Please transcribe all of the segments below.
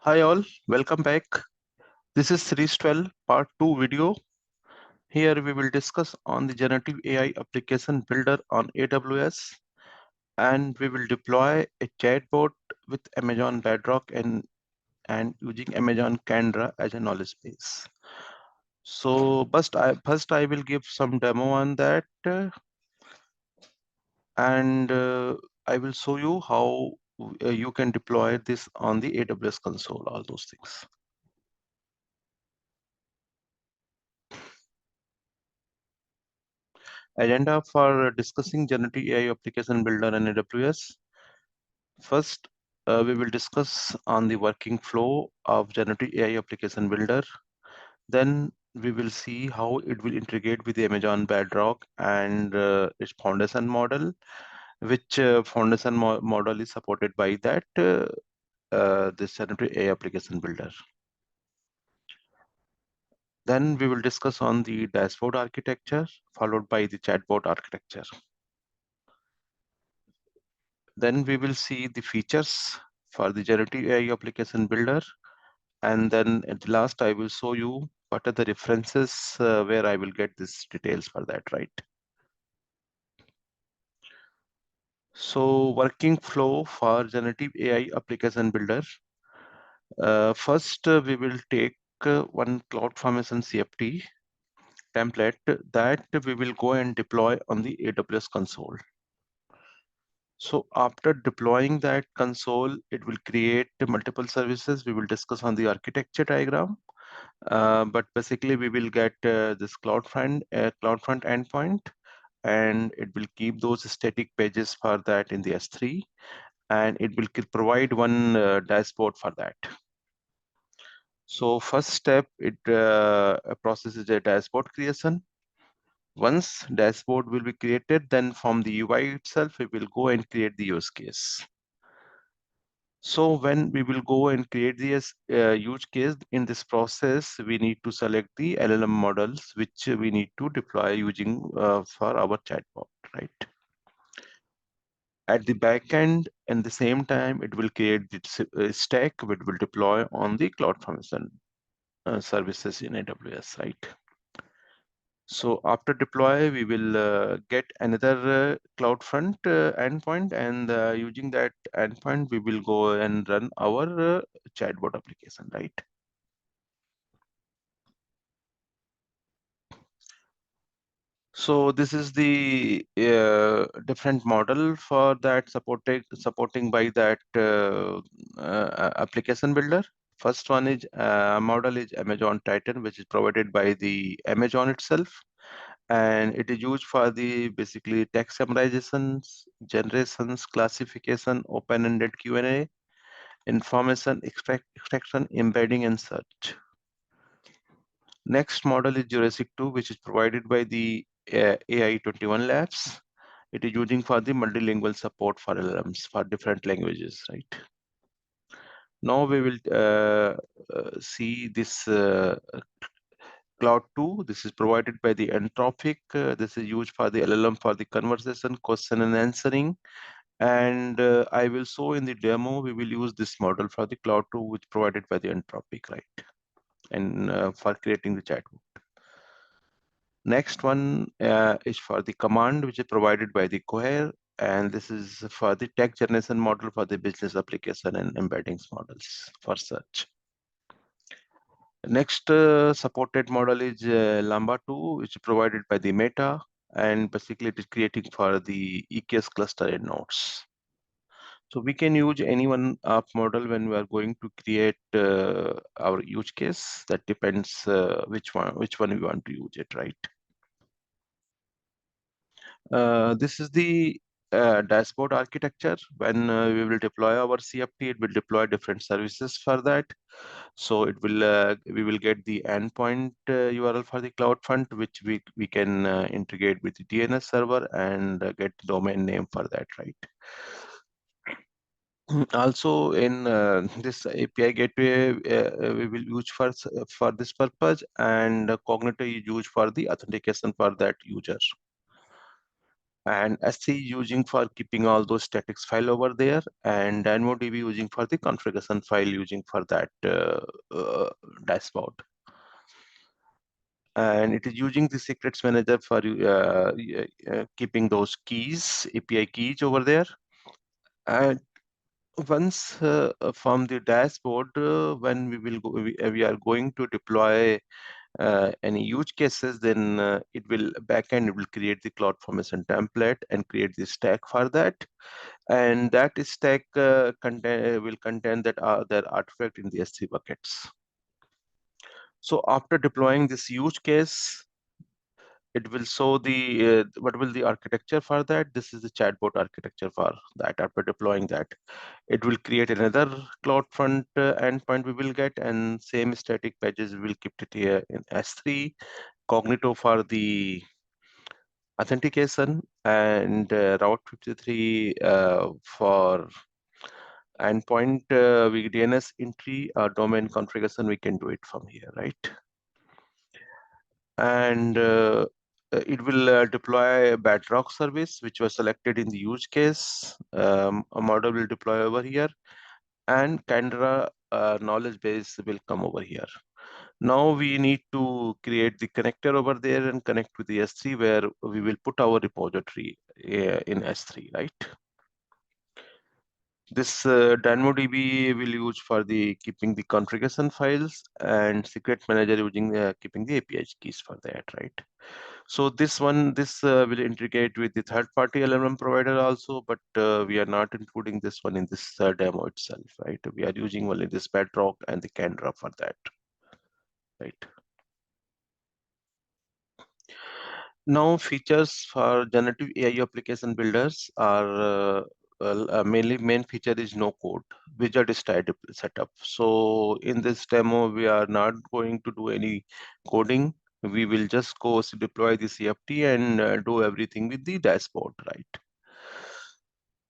Hi all, welcome back. This is Series 12 Part 2 video. Here we will discuss on the generative AI application builder on AWS, and we will deploy a chatbot with Amazon Bedrock and using Amazon Kendra as a knowledge base. So first I will give some demo on that, and I will show you how you can deploy this on the AWS console, all those things. Agenda for discussing generative AI application builder and AWS. First, we will discuss on the working flow of generative AI application builder. Then we will see how it will integrate with the Amazon Bedrock and its foundation model, which foundation model is supported by that this generative AI application builder. Then we will discuss on the dashboard architecture, followed by the chatbot architecture. Then we will see the features for the generative AI application builder. And then at the last, I will show you what are the references where I will get these details for that, right? So working flow for generative AI application builder. First, we will take one CloudFormation CFT template that we will go and deploy on the AWS console. So after deploying that console, it will create multiple services. We will discuss on the architecture diagram, but basically we will get this CloudFront endpoint, and it will keep those static pages for that in the S3, and it will provide one dashboard for that. So first step, it processes a dashboard creation. Once dashboard will be created, then from the UI itself, it will go and create the use case. So when we will go and create the use case in this process, we need to select the LLM models, which we need to deploy using for our chatbot, right? At the back end, and the same time, it will create the stack, which will deploy on the CloudFormation services in AWS, right? So after deploy, we will get another CloudFront endpoint, and using that endpoint, we will go and run our chatbot application, right? So this is the different model for that supporting by that application builder. First one is model is Amazon Titan, which is provided by the Amazon itself, and it is used for the basically text summarizations, generations, classification, open-ended Q&A, information extraction, embedding, and search. Next model is Jurassic 2, which is provided by the AI21 Labs. It is using for the multilingual support for LLMs for different languages, right? Now we will see this Cloud 2. This is provided by the Anthropic. This is used for the LLM for the conversation, question and answering. And I will show in the demo, we will use this model for the Cloud 2, which provided by the Anthropic, right? And for creating the chatbot. Next one is for the command, which is provided by the Cohere, and this is for the text generation model for the business application and embeddings models for search. Next supported model is Lambda 2, which is provided by the Meta, and basically it is creating for the EKS cluster and nodes. So we can use any one model when we are going to create our use case. That depends which one we want to use it, right? This is the dashboard architecture. When we will deploy our CFT, it will deploy different services for that. So it will we will get the endpoint URL for the CloudFront, which we can integrate with the DNS server and get the domain name for that, right? Also, in this API gateway, we will use for this purpose, and Cognitive is used for the authentication for that user. and SC using for keeping all those statics file over there, and DynamoDB using for the configuration file using for that dashboard. And it is using the secrets manager for keeping those keys, API keys over there. And once from the dashboard, when we are going to deploy any use cases, then backend will create the cloud formation template and create the stack for that. And that stack will contain that their artifact in the S3 buckets. So after deploying this use case, it will show the what will the architecture for that. This is the chatbot architecture for that. After deploying that, it will create another CloudFront endpoint we will get, and same static pages we will keep it here in S3, Cognito for the authentication, and Route 53 for endpoint with DNS entry or domain configuration. We can do it from here, right? And it will deploy a Bedrock service, which was selected in the use case. A model will deploy over here, and Kendra knowledge base will come over here. Now we need to create the connector over there and connect with the S3, where we will put our repository in S3, right? This DynamoDB will use for the keeping the configuration files, and secret manager using keeping the API keys for that, right? So this will integrate with the third-party LLM provider also, but we are not including this one in this demo itself, right? We are using only this Bedrock and the Kendra for that, right? Now, features for generative AI application builders are mainly main feature is no code wizard style setup. So in this demo, we are not going to do any coding. We will just go deploy the CFT and do everything with the dashboard, right?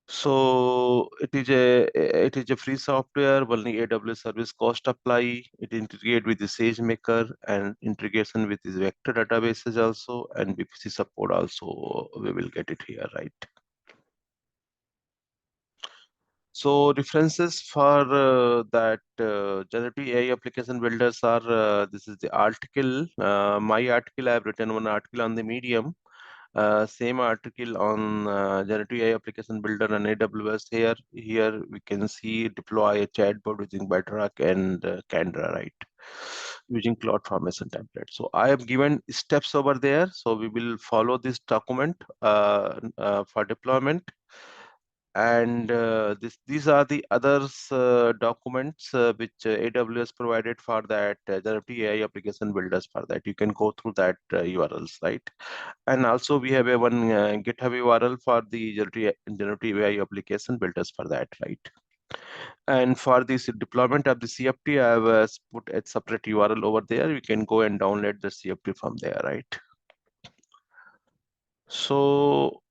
So it is a free software. Only AWS service cost apply. It integrate with the SageMaker and integration with the vector databases also, and VPC support also. We will get it here, right? So references for that generative AI application builders are this is the article. My article, I have written one article on the Medium. Same article on generative AI application builder on AWS. Here we can see deploy a chatbot using Bedrock and Kendra, right? Using cloud formation template. So I have given steps over there. So we will follow this document for deployment. And these are the others documents which AWS provided for that generative AI application builders for that. You can go through that URLs, right? And also we have a one GitHub URL for the generative AI application builders for that, right? And for this deployment of the CFT, I have put a separate URL over there. You can go and download the CFT from there, right? So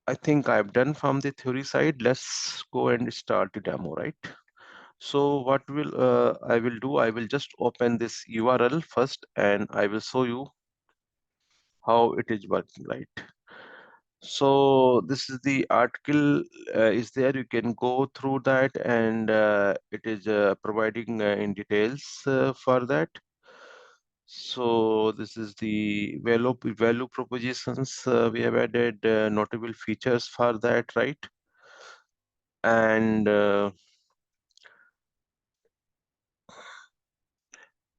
I think I've done from the theory side. Let's go and start the demo, right? So what I will do, I will just open this URL first and I will show you how it is working, right? So this is the article is there. You can go through that, and it is providing in details for that. So this is the value propositions. We have added notable features for that, right? And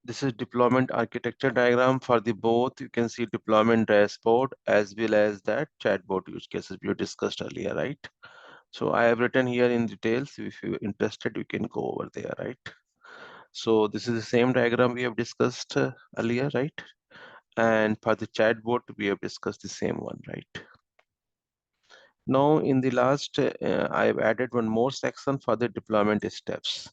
this is deployment architecture diagram for the both. You can see deployment dashboard as well as that chatbot use cases we discussed earlier, right? So I have written here in details. If you're interested, you can go over there, right? So this is the same diagram we have discussed earlier, right? And for the chatbot, we have discussed the same one, right? Now, in the last, I've added one more section for the deployment steps.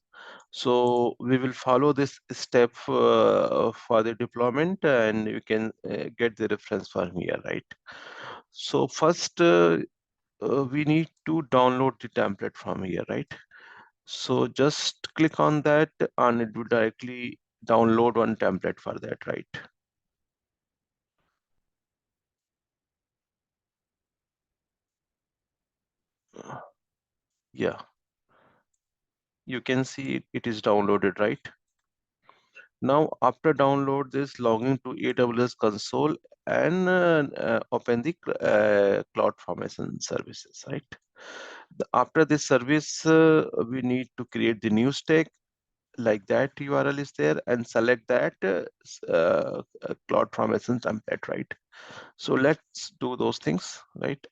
So we will follow this step for the deployment, and you can get the reference from here, right? So first, we need to download the template from here, right? So just click on that, and it will directly download one template for that, right? Yeah, you can see it is downloaded, right? Now, after download this, log into AWS console and open the cloud formation services, right? After this service, we need to create the new stack like that URL is there and select that cloud formation template, right? So let's do those things, right?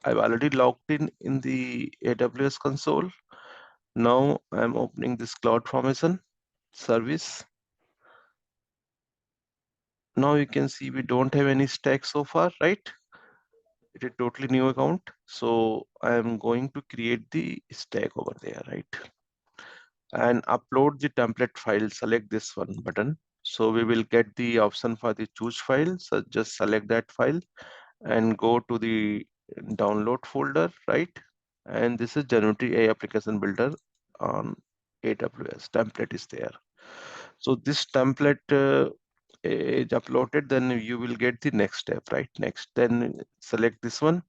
I've already logged in the AWS console. Now I'm opening this cloud formation service. Now you can see we don't have any stack so far, right? It is totally new account. So I am going to create the stack over there, right? And upload the template file. Select this one button. So we will get the option for the choose file. So just select that file and go to the download folder, right? And this is Generative AI application builder on AWS. Template is there. So this template is uploaded, then you will get the next step, right? Next, then select this one.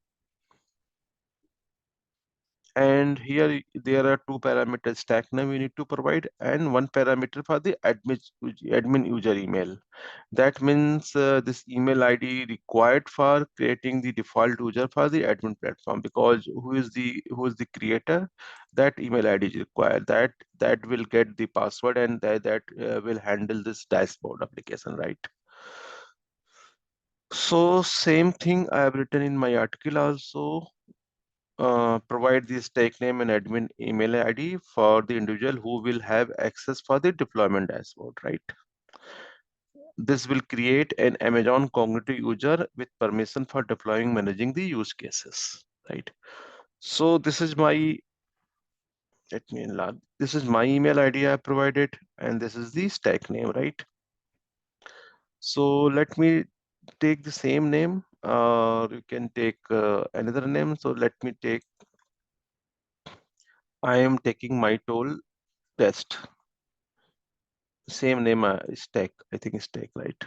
And here there are two parameters, stack name you need to provide and one parameter for the admin user email. That means this email ID required for creating the default user for the admin platform, because who is the creator, that email ID is required. That will get the password and that will handle this dashboard application, right? So same thing I have written in my article also. Provide the stake name and admin email ID for the individual who will have access for the deployment dashboard, right? This will create an Amazon cognitive user with permission for deploying, managing the use cases, right? So this is my, let me enlarge. This is my email ID I provided, and this is the stack name, right? So let me take the same name, or you can take another name. So let me take, I am taking my tool test. Same name, stack. I think stack, right?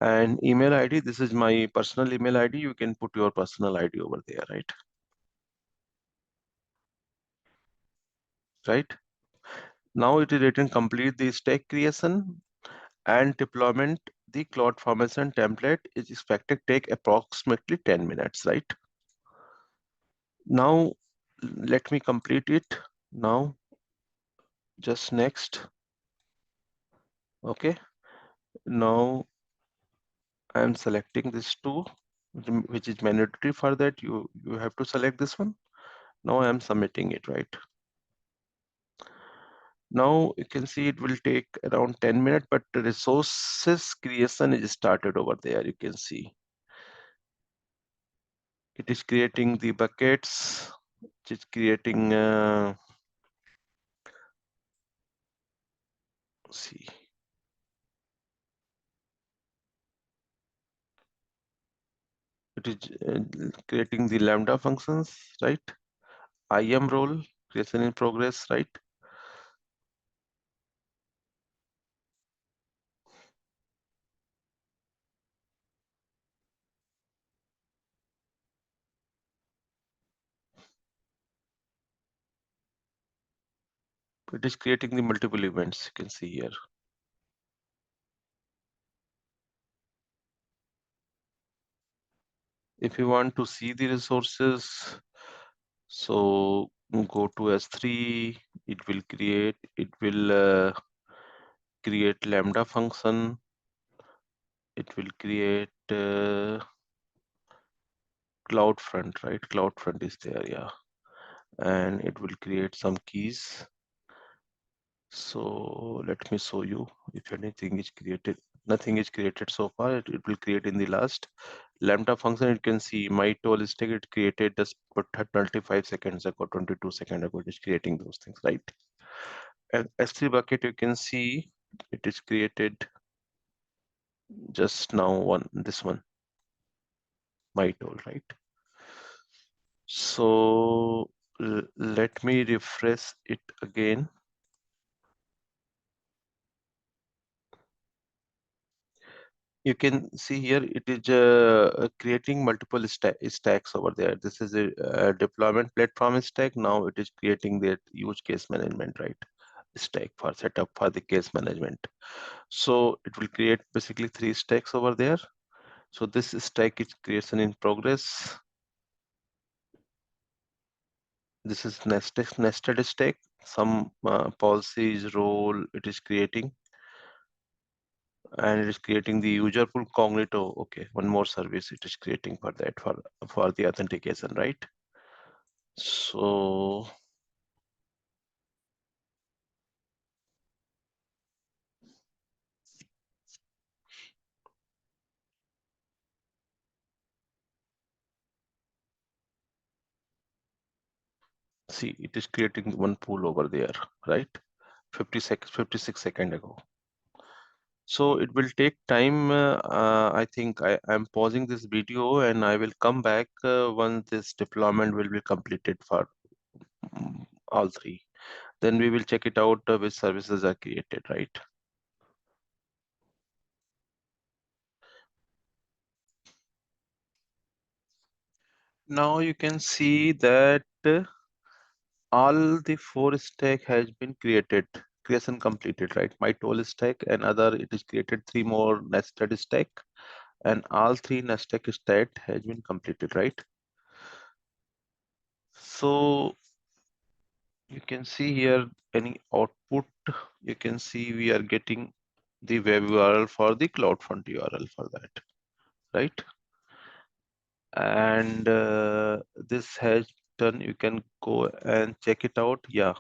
And email ID, this is my personal email ID. You can put your personal ID over there, right? Right? Now it is written complete the stack creation and deployment. The cloud formation template is expected to take approximately 10 minutes, right? Now let me complete it. Now just next. Okay. Now I'm selecting this two, which is mandatory for that. You have to select this one. Now I'm submitting it, right? Now you can see it will take around 10 minutes, but the resources creation is started over there. You can see it is creating the buckets, it is creating, see, it is creating the Lambda functions, right? IAM role, creation in progress, right? It is creating the multiple events, you can see here. If you want to see the resources, so go to S3, it will create Lambda function. It will create CloudFront, right? CloudFront is there, yeah. And it will create some keys. So let me show you if anything is created. Nothing is created so far. It will create in the last. Lambda function, you can see my tool stack it created just 25 seconds ago, 22 seconds ago. It is creating those things, right? And S3 bucket, you can see it is created just now, this one, my tool, right? So let me refresh it again. You can see here it is creating multiple stacks over there. This is a deployment platform stack. Now it is creating the use case management, right? Stack for setup for the case management. So it will create basically 3 stacks over there. So this stack is creation in progress. This is nested stack. Some policies role it is creating, and it is creating the user pool cognito. Okay, one more service it is creating for that for the authentication, right? So see, it is creating one pool over there, right? 50 seconds, 56 seconds ago. So it will take time. I think I'm pausing this video and I will come back once this deployment will be completed for all three. Then we will check it out which services are created, right? Now you can see that all the 4 stack has been created, creation completed, right? My tool stack and other, it is created 3 more nested stack, and all 3 nested stack has been completed, right? So you can see here any output, you can see we are getting the web URL for the CloudFront URL for that, right? And this has done, you can go and check it out. Yeah,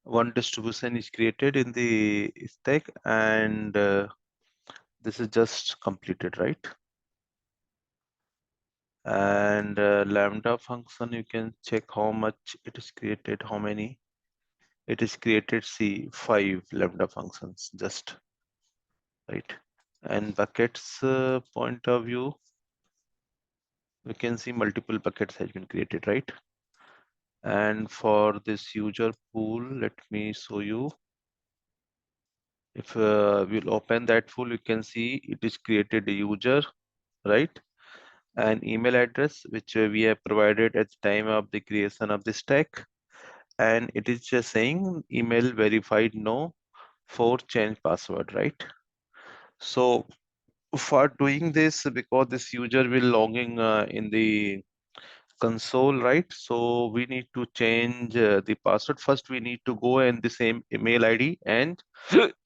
one distribution is created in the stack, and this is just completed, right? And lambda function, you can check how much it is created, how many it is created. See, 5 lambda functions just, right? And buckets point of view, we can see multiple buckets has been created, right? And for this user pool, let me show you. If we'll open that pool, you can see it is created a user, right? An email address which we have provided at the time of the creation of the stack, and it is just saying email verified no for change password, right? So for doing this, because this user will logging in the console, right? So we need to change the password. First we need to go in the same email ID and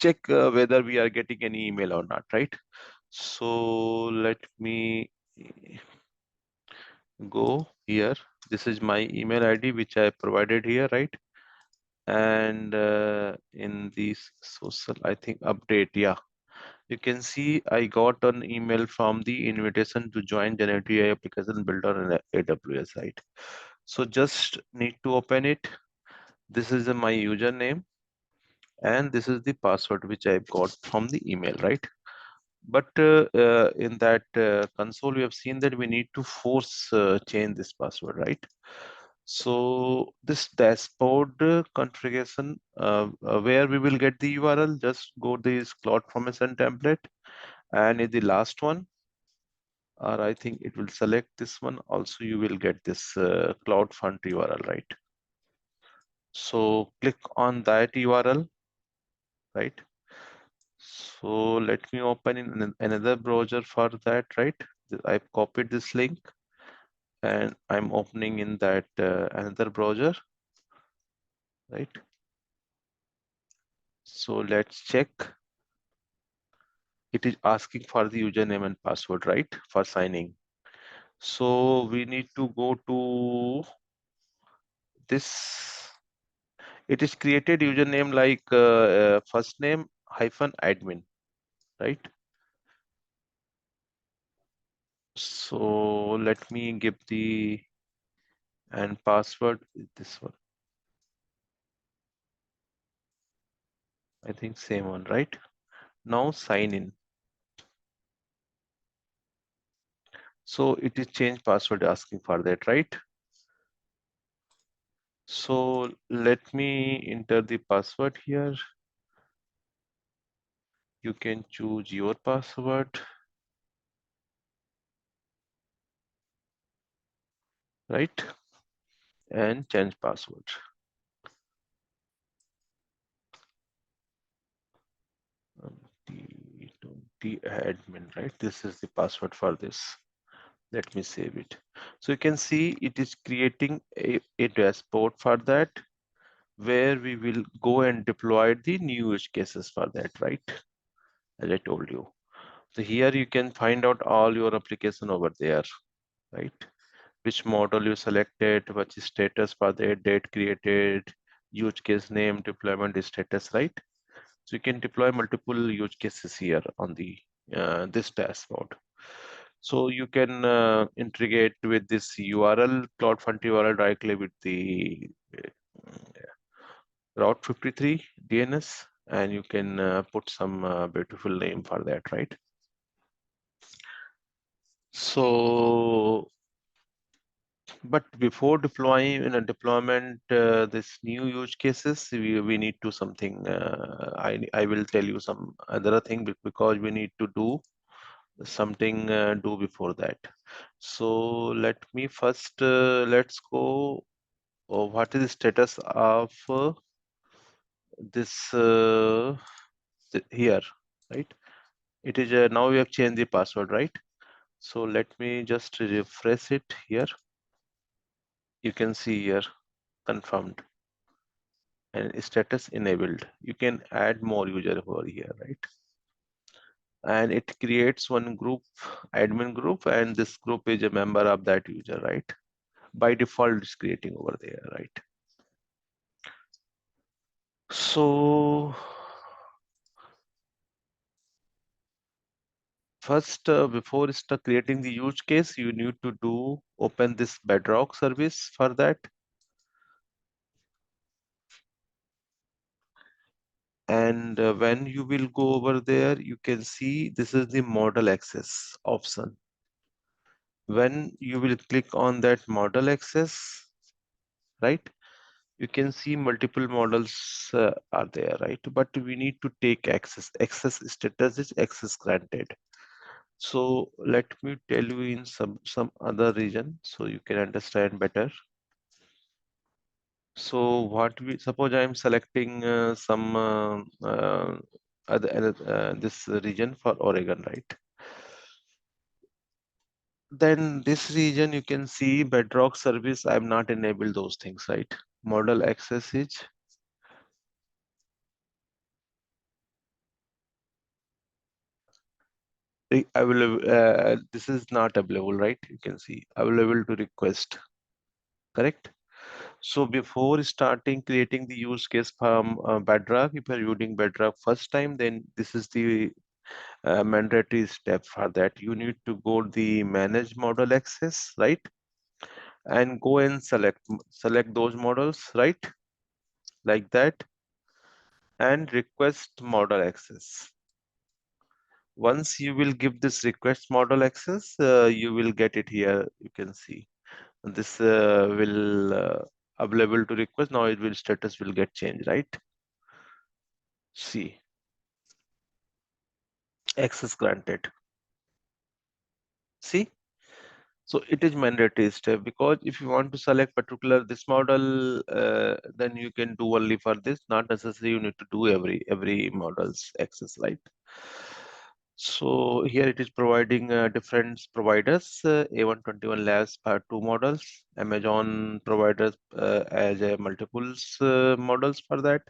check whether we are getting any email or not, right? So let me go here. This is my email ID which I provided here, right? And in this social, I think update, yeah, you can see I got an email from the invitation to join Generative AI application builder in AWS, right? So just need to open it. This is my username and this is the password which I got from the email, right? But in that console, we have seen that we need to force change this password, right? So this dashboard configuration, where we will get the URL, just go this cloud formation template, and in the last one, or I think it will select this one. Also, you will get this cloud font URL, right? So click on that URL, right? So let me open in another browser for that, right? I've copied this link and I'm opening in that another browser, right? So let's check. It is asking for the username and password, right? For signing. So we need to go to this. It is created username like first name hyphen admin, right? So let me give the and password is this one. I think same one, right? Now sign in. So it is change password asking for that, right? So let me enter the password here. You can choose your password. right? And change password. Admin, right? This is the password for this. Let me save it. So you can see it is creating a dashboard for that, where we will go and deploy the new use cases for that, right? As I told you. So here you can find out all your application over there, right? Which model you selected, what's the status for the date created, use case name, deployment status, right? So you can deploy multiple use cases here on the this dashboard. So you can integrate with this URL, CloudFront URL directly with the Route 53 DNS, and you can put some beautiful name for that, right? So, but before deploying in a deployment, this new use cases, we need to something. I will tell you some other thing because we need to do something do before that. So let me first let's go. What is the status of this here, right? It is now we have changed the password, right? So let me just refresh it here. You can see here confirmed and status enabled. You can add more user over here, right? And it creates one group, admin group, and this group is a member of that user, right? By default, it's creating over there, right? So first, before start creating the use case, you need to do open this Bedrock service for that. And when you will go over there, you can see this is the model access option. When you will click on that model access, right, you can see multiple models are there, right? But we need to take access. Access status is access granted. So let me tell you in some other region so you can understand better. So what we suppose I am selecting some this region for Oregon, right? Then this region you can see Bedrock service. I have not enabled those things, right? Model access is available. This is not available, right? You can see available to request, correct? So before starting creating the use case from Bedrock, if you're using Bedrock first time, then this is the mandatory step for that. You need to go the manage model access, right? And go and select those models, right? Like that, and request model access. Once you will give this request model access, you will get it here. You can see this will available to request. Now it will status will get changed, right? See, access granted. See, so it is mandatory step because if you want to select particular this model, then you can do only for this. Not necessary you need to do every model's access, right? So here it is providing different providers, A121 Labs Part-2 models, Amazon providers as a multiples models for that,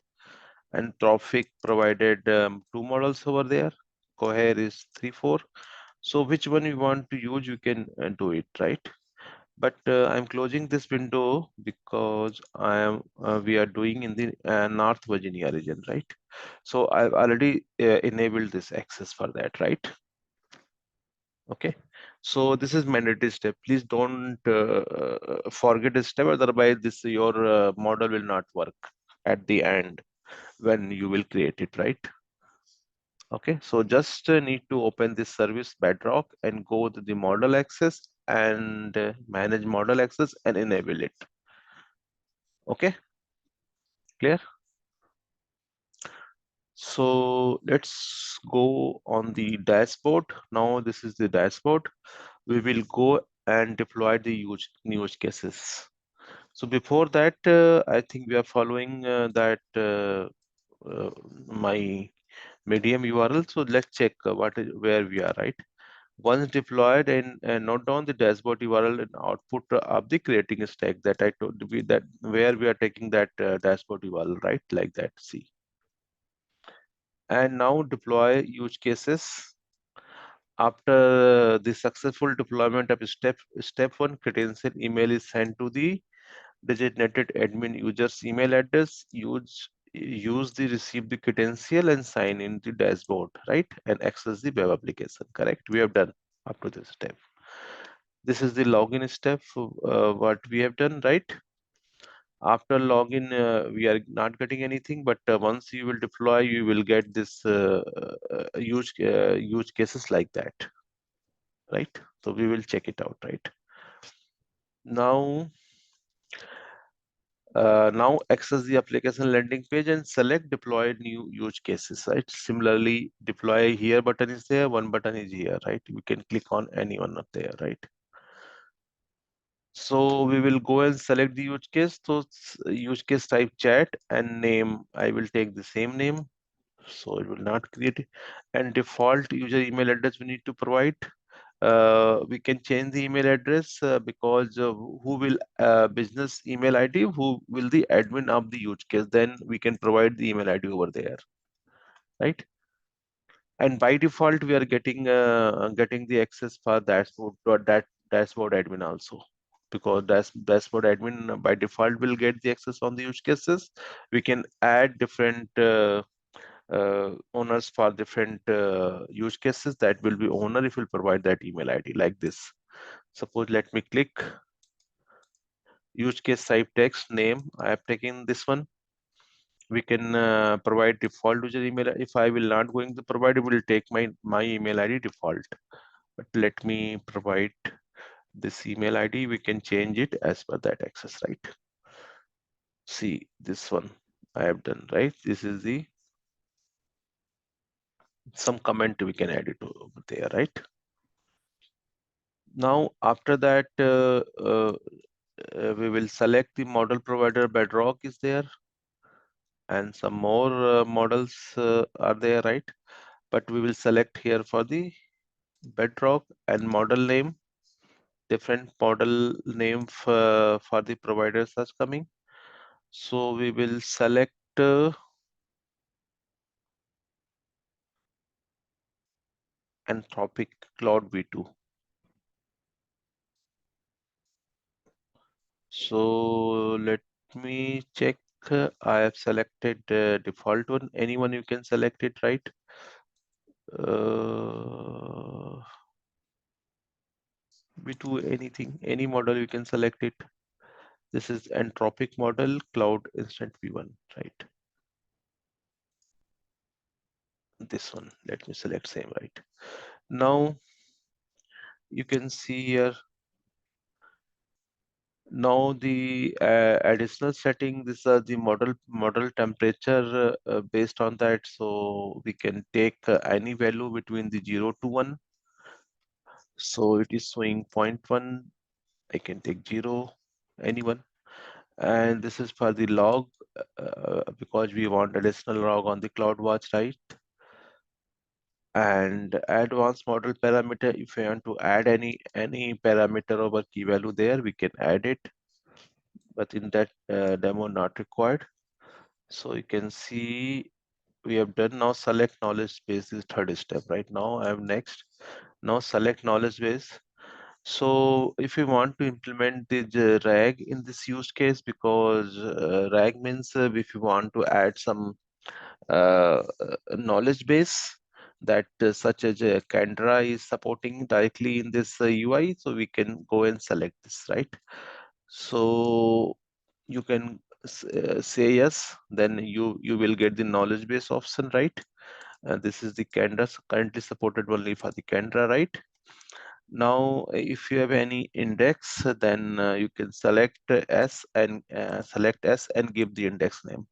and Trophic provided two models over there. Cohere is 3, 4. So which one you want to use, you can do it, right? But I'm closing this window because I am we are doing in the North Virginia region, right? So I've already enabled this access for that, right? Okay. So this is mandatory step. Please don't forget this step, otherwise this your model will not work at the end when you will create it, right? Okay, so just need to open this service Bedrock and go to the model access and manage model access and enable it. Okay, clear? So let's go on the dashboard. Now this is the dashboard. We will go and deploy the use cases. So before that, I think we are following that my Medium URL. So let's check where we are, right? Once deployed, and note down the dashboard URL and output of the creating stack that I told we that where we are taking that dashboard URL, right? Like that. See, and now deploy use cases. After the successful deployment of step one, credential email is sent to the designated admin user's email address. Use the receive the credential and sign in the dashboard, right? And access the web application. Correct? We have done up to this step. This is the login step. What we have done, right? After login, we are not getting anything, but once you will deploy, you will get this use cases like that, right? So we will check it out, right? Now, now access the application landing page and select deploy new use cases, right? Similarly, deploy here button is there, one button is here, right? We can click on any one up there, right? So we will go and select the use case. So use case type chat and name. I will take the same name. So it will not create it. And default user email address we need to provide. We can change the email address because who will business email ID, who will the admin of the use case, then we can provide the email ID over there, right? And by default, we are getting the access for that dashboard admin also, because dashboard admin by default will get the access on the use cases. We can add different owners for different use cases. That will be owner if will provide that email ID like this. Suppose let me click use case type text name. I have taken this one. We can provide default user email. If I will not going to provide, it will take my email ID default. But let me provide this email ID. We can change it as per that access, right? See this one I have done, right? This is the some comment we can add it over there, right? Now after that, we will select the model provider. Bedrock is there, and some more models are there, right? But we will select here for the Bedrock and model name. Different model name for the providers are coming. So we will select Anthropic Cloud V2. So let me check. I have selected default one. Anyone you can select it, right? V2 anything, any model you can select it. This is Anthropic model Cloud Instant V1, right? This one. Let me select same, right? Now you can see here. Now the additional setting, these are the model temperature based on that. So we can take any value between the 0 to 1. So it is showing 0.1. I can take 0, anyone. And this is for the log because we want additional log on the CloudWatch, right? And advanced model parameter, if you want to add any parameter over key value there, we can add it. But in that demo, not required. So you can see we have done. Now select knowledge base is third step. Right now I have next. Now select knowledge base. So if you want to implement the RAG in this use case, because RAG means if you want to add some knowledge base that such as Kendra is supporting directly in this UI, so we can go and select this, right? So you can say yes, then you will get the knowledge base option, right? This is the Kendra currently supported only for the Kendra, right? Now if you have any index, then you can select S and give the index name.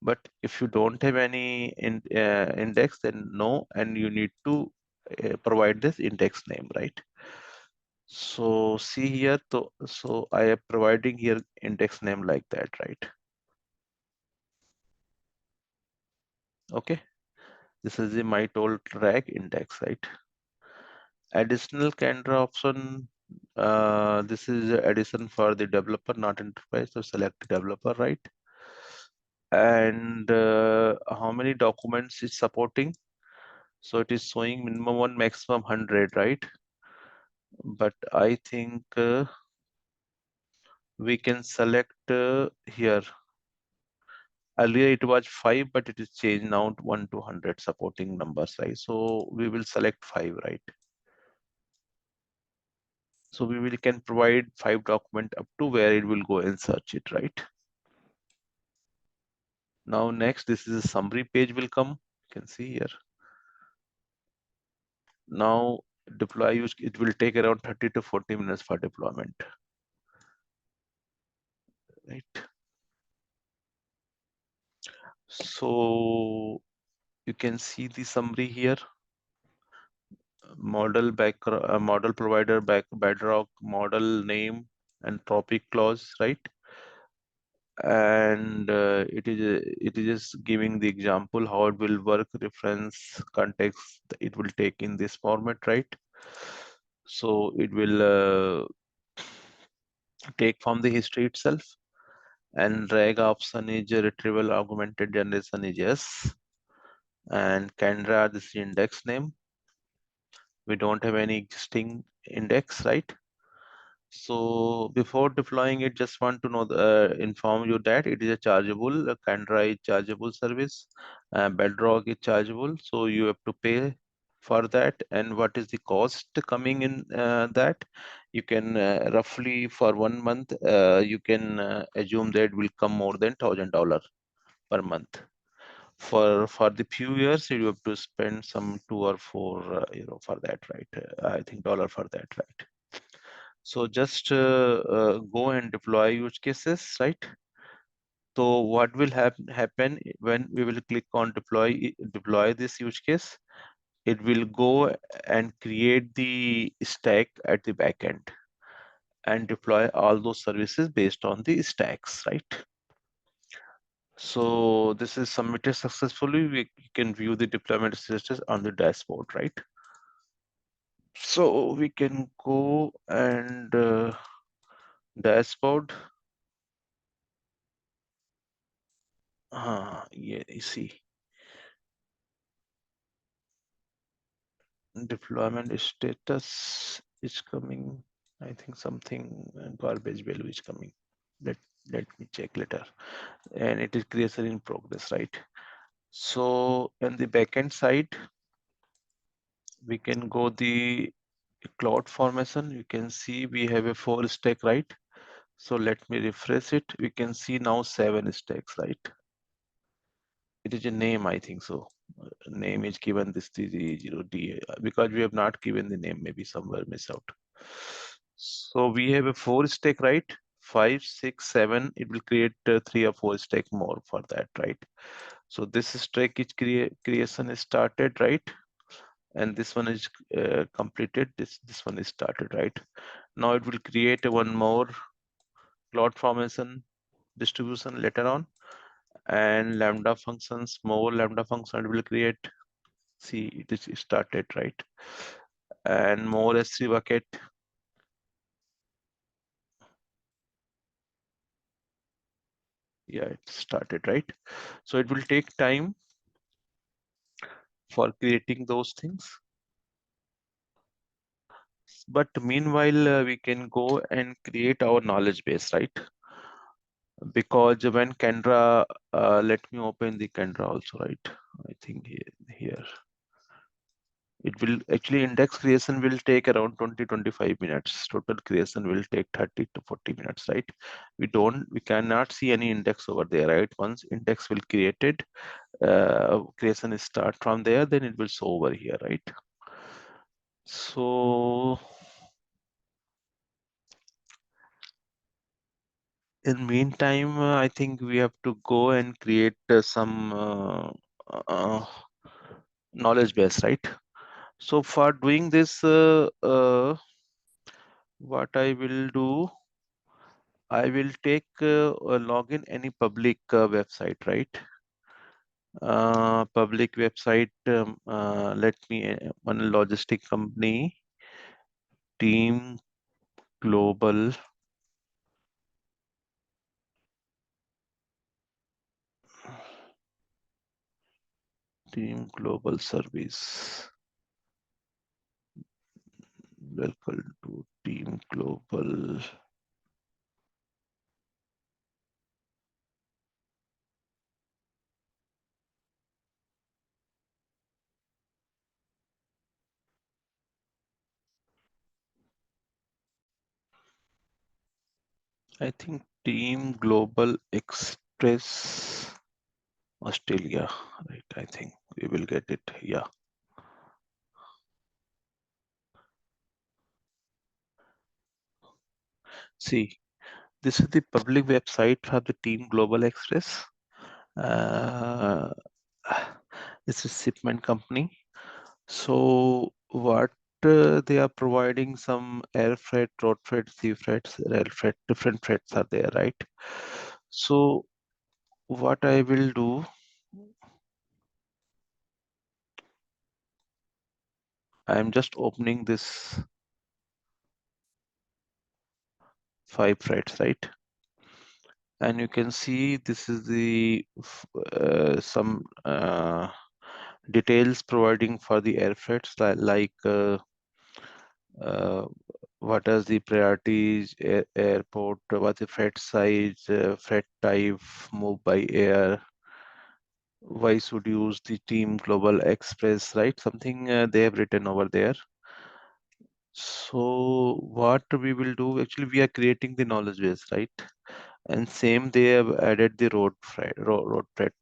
But if you don't have any index, then no, and you need to provide this index name, right? So see here, so I am providing here index name like that, right? Okay, this is the my tool track index, right? Additional Kendra option. This is addition for the developer, not enterprise. So select developer, right? And how many documents is supporting? So it is showing minimum one, maximum 100, right? But I think we can select here. Earlier it was 5, but it is changed now to 1 to 100 supporting numbers, right? So we will select 5, right? So we will can provide 5 document up to where it will go and search it, right? Now next, this is a summary page will come. You can see here. Now deploy use, it will take around 30 to 40 minutes for deployment, right? So you can see the summary here. Model provider Bedrock, model name and topic clause, right? And it is just giving the example how it will work, reference context it will take in this format, right? So it will take from the history itself, and drag option is retrieval augmented generation is yes, and Kendra this is index name. We don't have any existing index, right? So before deploying it, just want to know inform you that it is a chargeable. Kendra is chargeable service. Bedrock is chargeable, so you have to pay for that. And what is the cost coming in that? You can roughly for 1 month, you can assume that will come more than $1,000 per month. For the few years, you have to spend some 2 or 4 euro for that, right? I think dollar for that, right? So just go and deploy use cases, right? So what will happen when we will click on deploy this use case? It will go and create the stack at the backend and deploy all those services based on the stacks, right? So this is submitted successfully. We can view the deployment status on the dashboard, right? So we can go and dashboard. Yeah, you see. Deployment status is coming. I think something garbage value is coming. Let let me check later. And it is creation in progress, right? So on the backend side, we can go the cloud formation. You can see we have a 4 stack, right? So let me refresh it. We can see now 7 stacks, right? It is a name, I think so. Name is given this 300D because we have not given the name, maybe somewhere miss out. So we have a 4 stack, right? 5, 6, 7. It will create 3 or 4 stack more for that, right? So this stack is creation is started, right? And this one is completed. This one is started, right? Now it will create one more cloud formation distribution later on, and lambda functions, more lambda function it will create. See, it is started, right? And more S3 bucket. Yeah, it started, right? So it will take time for creating those things. But meanwhile, we can go and create our knowledge base, right? Because when Kendra, let me open the Kendra also, right? I think here. It will actually index creation will take around 20-25 minutes. Total creation will take 30 to 40 minutes, right? We cannot see any index over there, right? Once index will created, creation is start from there, then it will show over here, right? So in meantime, I think we have to go and create some uh, knowledge base, right? So for doing this, What I will do, I will take a login any public website, right? Public website. Let me one logistic company, Team Global. Team Global Service. Welcome to Team Global. I think Team Global Express Australia, right? I think we will get it. Yeah. See, this is the public website for the Team Global Express. Uh, this is shipment company. So what they are providing some air freight, road freight, sea freights, rail freight, different freights are there, right? So what I will do, I am just opening this 5 freights, right? And you can see this is the some details providing for the air freights like uh, what is the priorities, airport, what's the freight size, freight type, move by air, why should use the Team Global Express, right? Something they have written over there. So what we will do, actually we are creating the knowledge base, right? And same they have added the road freight,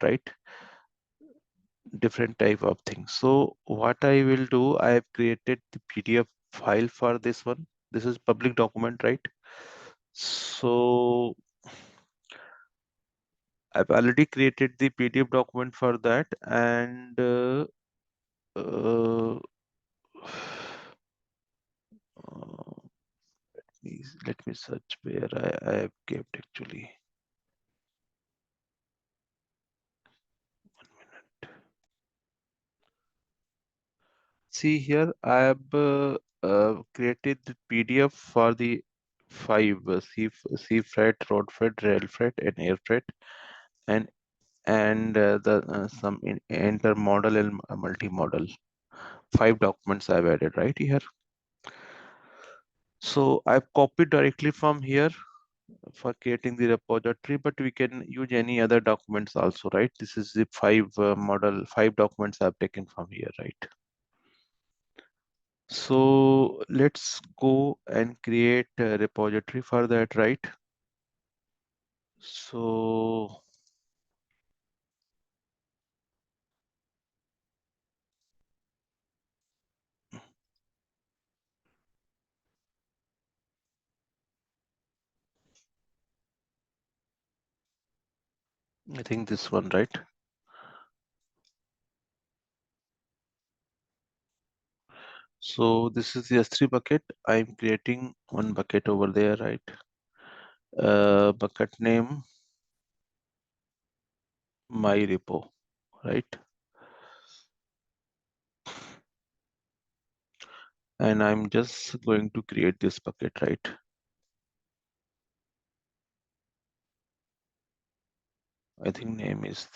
right? Different type of things. So what I will do, I have created the PDF file for this one. This is public document, right? So I've already created the PDF document for that, and uh, let me search where I have kept actually. 1 minute. See here, I have created the PDF for the 5 sea freight, road freight, rail freight, and air freight, and the some intermodal and multimodal. 5 documents I've added right here. So I've copied directly from here for creating the repository, but we can use any other documents also, right? This is the 5 documents I've taken from here, right? So let's go and create a repository for that, right? So I think this one, right? So this is the S3 bucket. I'm creating one bucket over there, right? Bucket name, my repo, right? And I'm just going to create this bucket, right? I think name is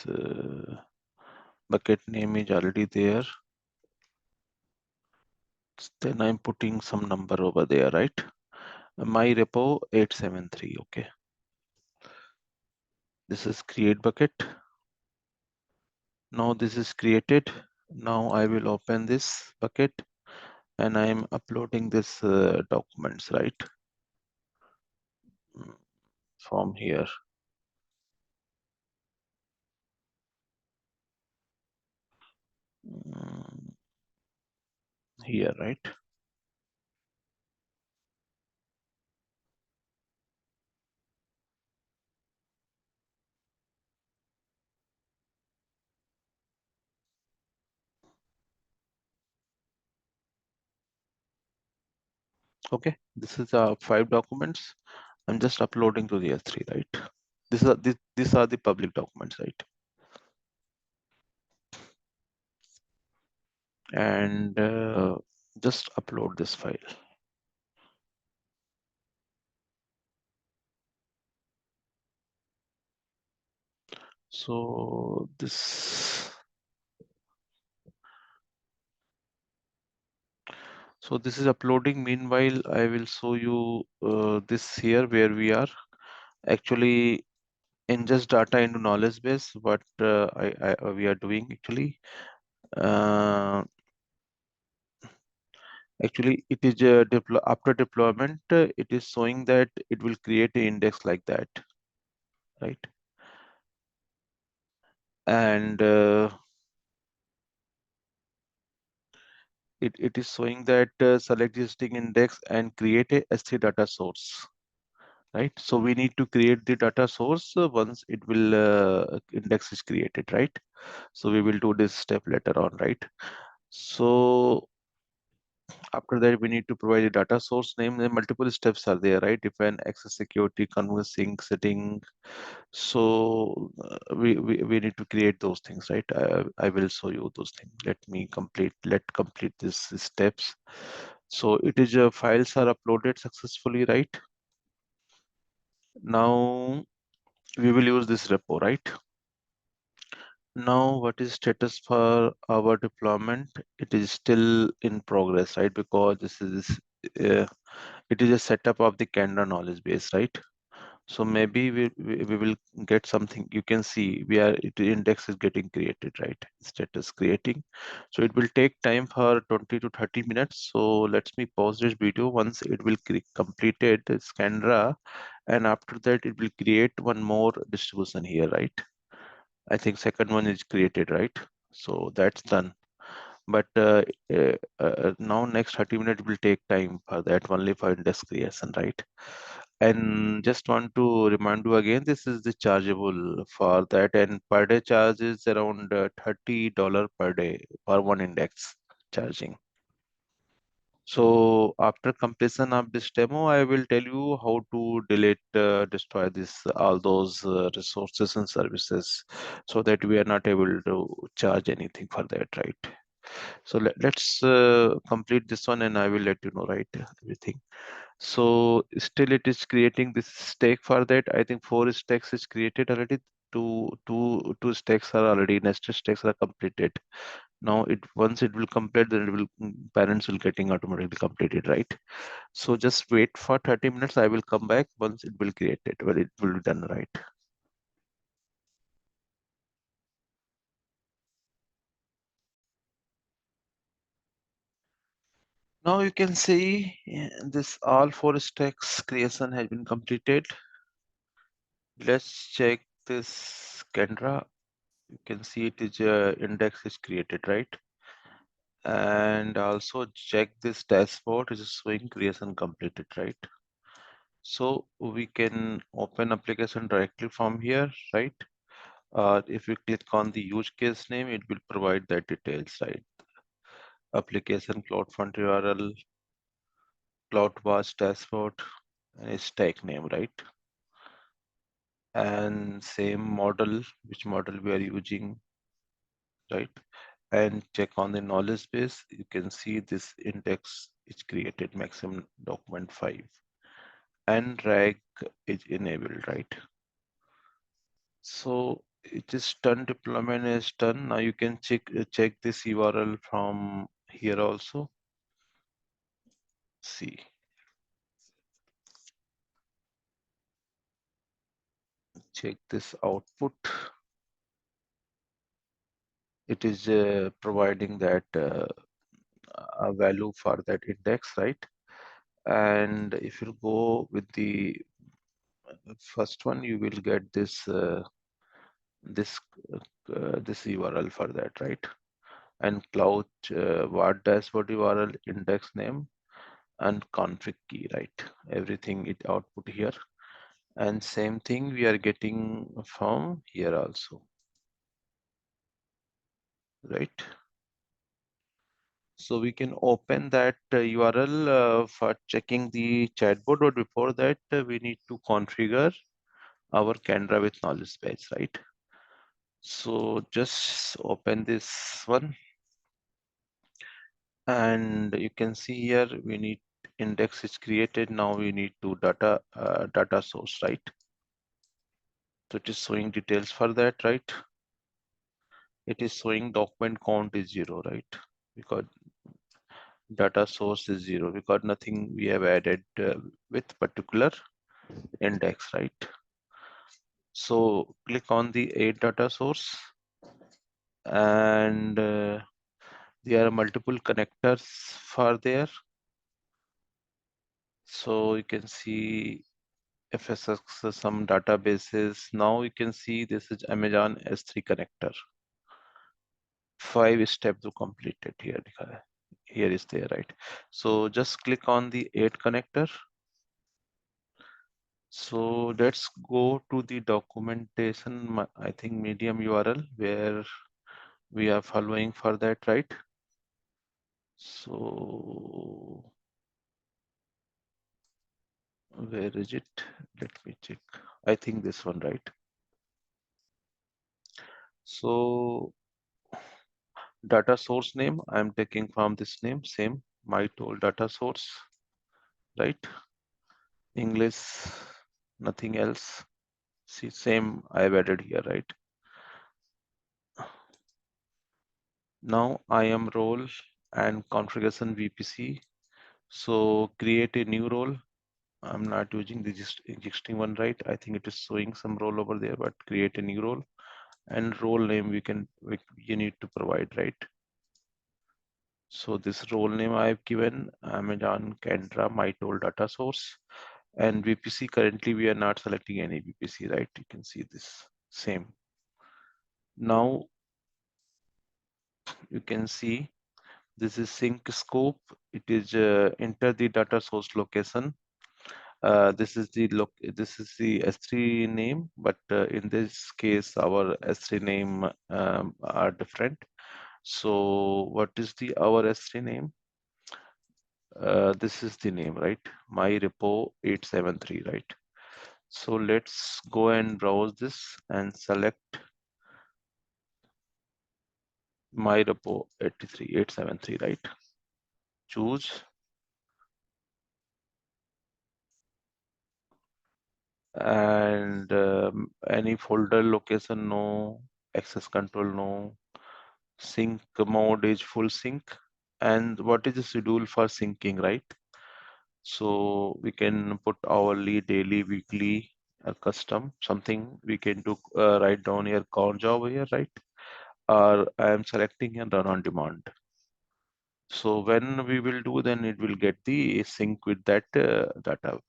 bucket name is already there. Then I'm putting some number over there, right? My repo 873. Okay. This is create bucket. Now this is created. Now I will open this bucket and I'm uploading this documents, right? From here. Mm, Here, right? Okay, this is 5 documents. I'm just uploading to the S3, right? These are the public documents, right? And just upload this file. So this is uploading. Meanwhile, I will show you this here where we are actually ingest data into knowledge base. What we are doing actually. Actually, it is after deployment, it is showing that it will create an index like that, right? And it is showing that select existing index and create a S3 data source, right? So we need to create the data source once it will index is created, right? So we will do this step later on, right? So after that, we need to provide a data source name. Then multiple steps are there, right? Define access security, conversing, setting. So we need to create those things, right? I will show you those things. Let complete these steps. So it is files are uploaded successfully, right? Now we will use this repo, right? Now what is status for our deployment? It is still in progress, right? Because this is it is a setup of the Kendra knowledge base, right? So maybe we will get something. You can see we are index is getting created, right? Status creating. So it will take time for 20 to 30 minutes. So let me pause this video. Once it will completed this Kendra, and after that it will create one more distribution here, right? I think second one is created, right? So that's done. But now next 30 minutes will take time for that only for index creation, right? And just want to remind you again, this is the chargeable for that, and per day charge is around $30 per day for one index charging. So after completion of this demo, I will tell you how to delete, destroy this all those resources and services, so that we are not able to charge anything for that, right? So let's complete this one, and I will let you know, right, everything. So still it is creating this stack for that. I think 4 stacks is created already. Two stacks are already nested stacks are completed. Now it once it will complete, then it will parents will getting automatically completed, right? So just wait for 30 minutes. I will come back once it will create it, when it will be done, right? Now you can see this all 4 stacks creation has been completed. Let's check this Kendra. You can see it is index is created, right? And also check this dashboard is showing creation completed, right? So we can open application directly from here, right? If you click on the use case name, it will provide that details, right? Application CloudFront URL, CloudWatch dashboard, and its stack name, right? And same model, which model we are using, right? And check on the knowledge base. You can see this index is created maximum document 5, and rag is enabled, right? So it is done, deployment is done. Now you can check this URL from here also. See, check this output. It is providing that a value for that index, right? And if you go with the first one, you will get this this URL for that, right? And cloud what dashboard URL, index name, and config key, right? Everything it output here. And same thing we are getting from here also, right? So we can open that URL for checking the chatbot, but before that, we need to configure our Kendra with knowledge base, right? So just open this one, and you can see here we need index is created. Now we need to data source, right? So it is showing details for that, right? It is showing document count is 0, right? Because data source is 0 because nothing we have added with particular index, right? So click on the add data source, and there are multiple connectors for there. So you can see FSX, some databases. Now you can see this is Amazon S3 connector. 5 steps to complete it here. Here is there, right? So just click on the add connector. So let's go to the documentation, I think Medium URL, where we are following for that, right? So where is it? Let me check. I think this one, right? So data source name, I'm taking from this name, same, my tool data source, right? English, nothing else. See, same I've added here, right? Now I am role and configuration VPC. So create a new role. I'm not using the existing one, right? I think it is showing some role over there, but create a new role, and role name you need to provide, right? So this role name I've given Amazon Kendra my tool data source, and VPC currently we are not selecting any VPC, right? You can see this same. Now you can see this is sync scope. It is enter the data source location. This is the S3 name, but in this case our S3 name are different. So what is our S3 name? This is the name, right? My repo 873, right? So let's go and browse this and select my repo 873, right? Choose, and any folder location, no. Access control, no. Sync mode is full sync. And what is the schedule for syncing, right? So we can put hourly, daily, weekly, custom, something we can do, write down here, cron job here, right? Or I am selecting and run on demand. So when we will do, then it will get the sync with that data,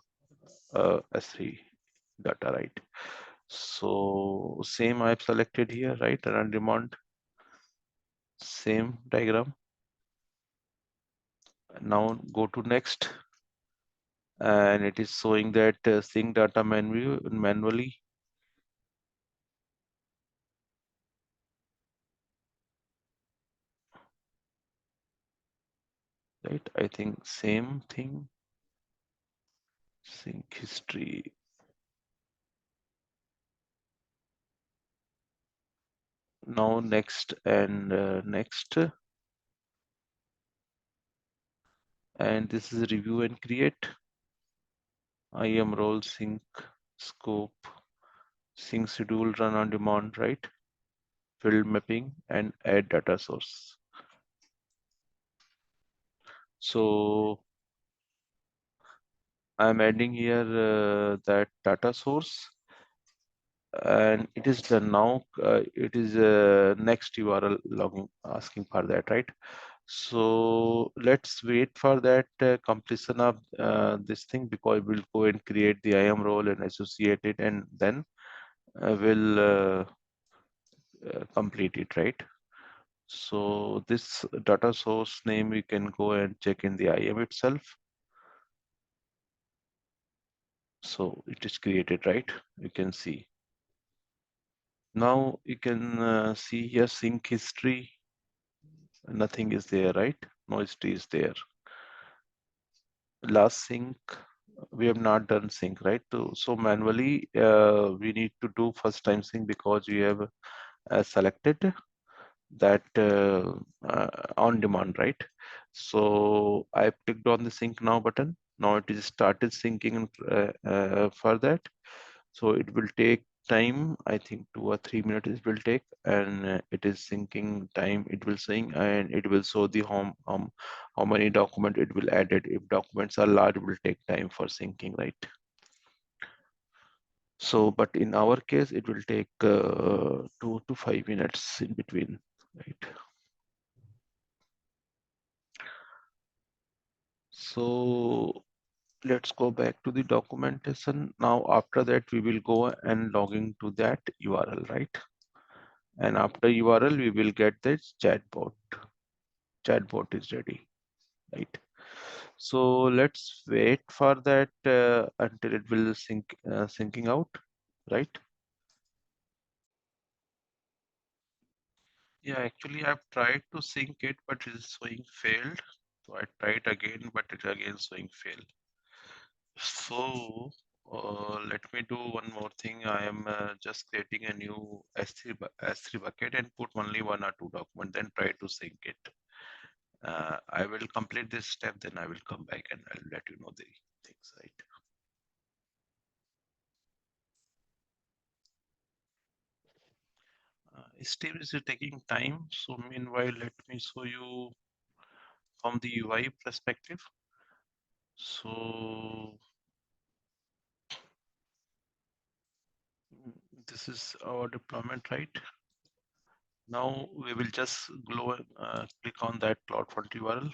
S3 data, right? So same I've selected here, right? Run on demand, same diagram. Now go to next, and it is showing that sync data manually. Right, I think same thing, sync history. Now next and next, and this is review and create. IAM role, sync scope, sync schedule, run on demand, right? Field mapping and add data source. So I'm adding here that data source, and it is done now. It is next URL logging asking for that, right? So let's wait for that completion of this thing, because we'll go and create the IAM role and associate it, and then we'll complete it, right? So this data source name we can go and check in the IAM itself. So it is created, right? You can see. Now you can see here sync history. Nothing is there, right? no history is there. Last sync, we have not done sync, right? So manually, we need to do first time sync because we have selected that on demand, right? So I clicked on the sync now button. Now it is started syncing for that. So it will take time, I think 2 or 3 minutes it will take, and it is syncing time. It will sync and it will show the how many document it will add it. If documents are large, it will take time for syncing, right? So, but in our case, it will take 2 to 5 minutes in between, right? So let's go back to the documentation. Now, after that, we will go and log into that URL, right? And after URL, we will get this chatbot. Chatbot is ready, right? So let's wait for that until it will syncing out, right? Yeah, actually, I've tried to sync it, but it is showing failed. So I tried again, but it again showing failed. So let me do one more thing. I am just creating a new S3 bucket and put only 1 or 2 documents, then try to sync it. I will complete this step, then I will come back and I'll let you know the things, right? Step is taking time. So meanwhile, let me show you from the UI perspective. So this is our deployment, right? Now we will just go click on that CloudFront URL.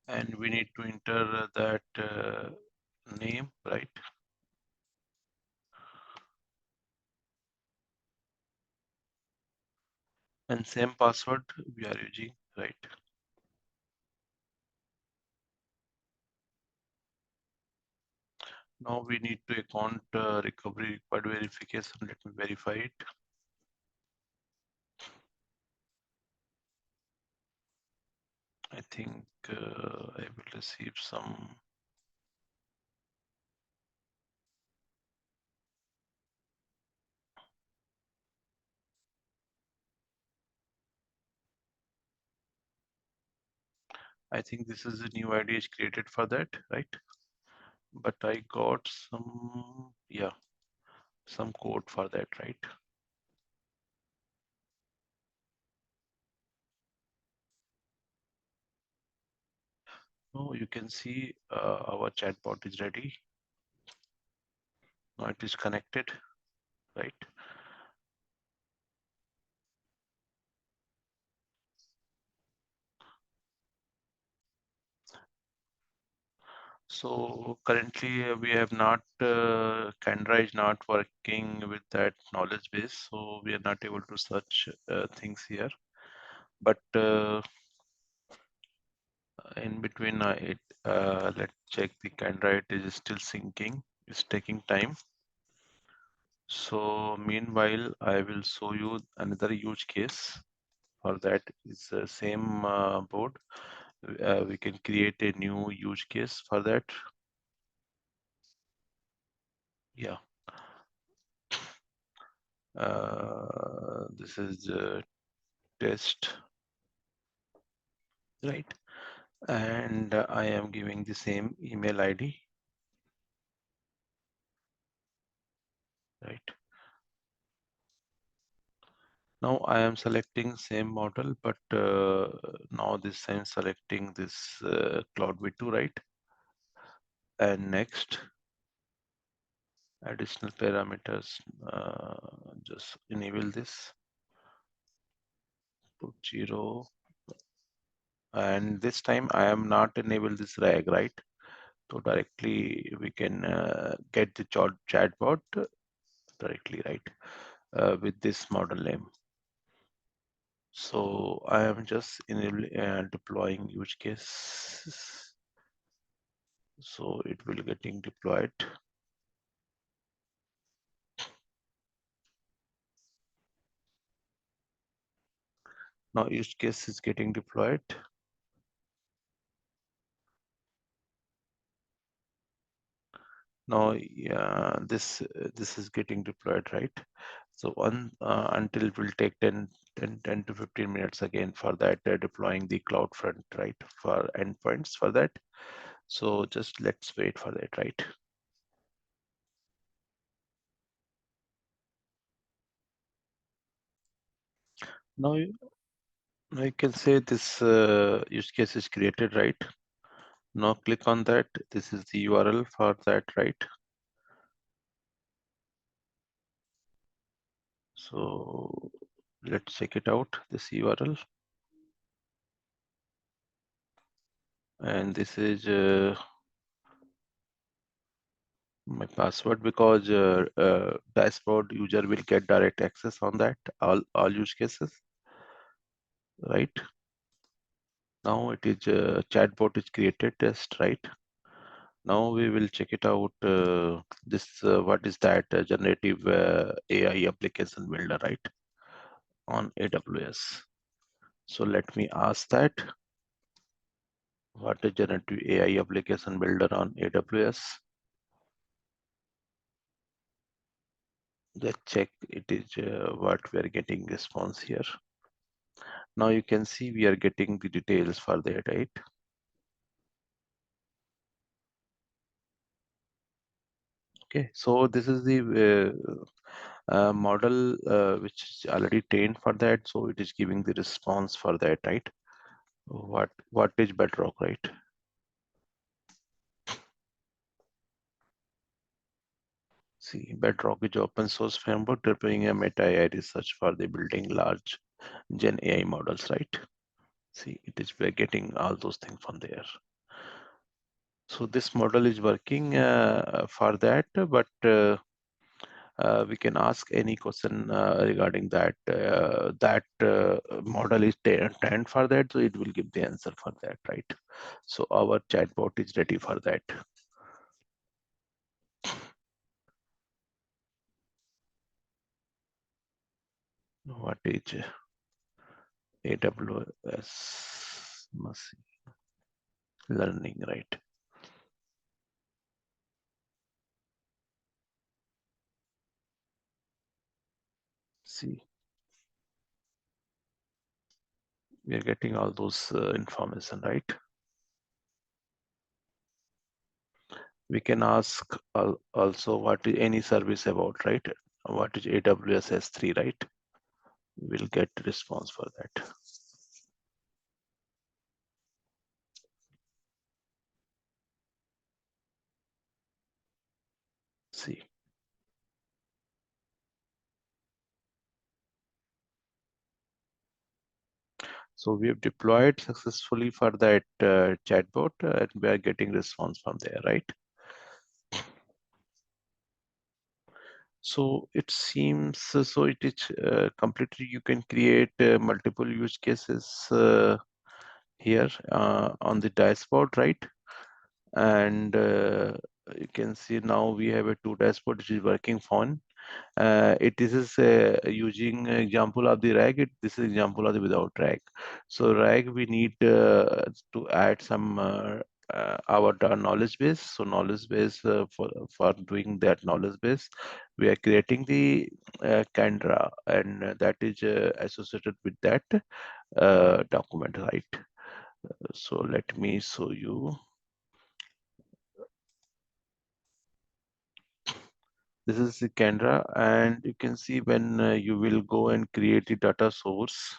And we need to enter that name, right? And same password we are using, right? Now we need to account recovery required verification. Let me verify it. I think I will receive some. I think this is a new ID is created for that, right? But I got some, yeah, some code for that, right? Now you can see our chatbot is ready. Now it is connected, right? So currently we have not, Kendra is not working with that knowledge base, so we are not able to search things here. But in between let's check the Kendra, it is still syncing, it's taking time. So meanwhile, I will show you another use case. For that is the same board. We can create a new use case for that. Yeah. This is test, right? And I am giving the same email ID, right? Now I am selecting same model, but now this I'm selecting this Cloud V2, right? And next, additional parameters, just enable this, put 0. And this time I am not enable this RAG, right? So directly we can get the chatbot directly, right? With this model name. So I am just deploying use case. So it will getting deployed. Now use case is getting deployed. Now, yeah, this is getting deployed, right? So until it will take 10 to 15 minutes again for that deploying the CloudFront, right, for endpoints for that. So just let's wait for that, right? Now, now you can say this use case is created, right? Now click on that. This is the URL for that, right? So let's check it out, this URL. And this is my password, because dashboard user will get direct access on that, all use cases, right? Now it is chatbot is created test, right? Now we will check it out. This what is that generative AI application builder, right, on AWS. So let me ask that. What is generative AI application builder on AWS? Let's check. It is what we are getting response here. Now you can see we are getting the details for that, right? Okay, so this is the model which is already trained for that. So it is giving the response for that, right? What is Bedrock, right? See, Bedrock is open source framework deploying a meta AI research for the building large Gen AI models, right? See, it is we're getting all those things from there. So this model is working for that, but we can ask any question regarding that. That model is trained for that, so it will give the answer for that, right? So our chatbot is ready for that. What is AWS machine learning, right? See, we are getting all those information, right? We can ask also what is any service about, right? What is AWS S3, right? We'll get response for that. See. So we have deployed successfully for that chatbot, and we are getting response from there, right? So it seems so it is completely you can create multiple use cases here on the dashboard, right? And you can see now we have a two dashboard which is working fine. It is using example of the RAG. This is example of the without RAG. So RAG we need to add some our knowledge base. So knowledge base for doing that knowledge base, we are creating the Kendra, and that is associated with that document, right? So let me show you. This is the Kendra, and you can see when you will go and create the data source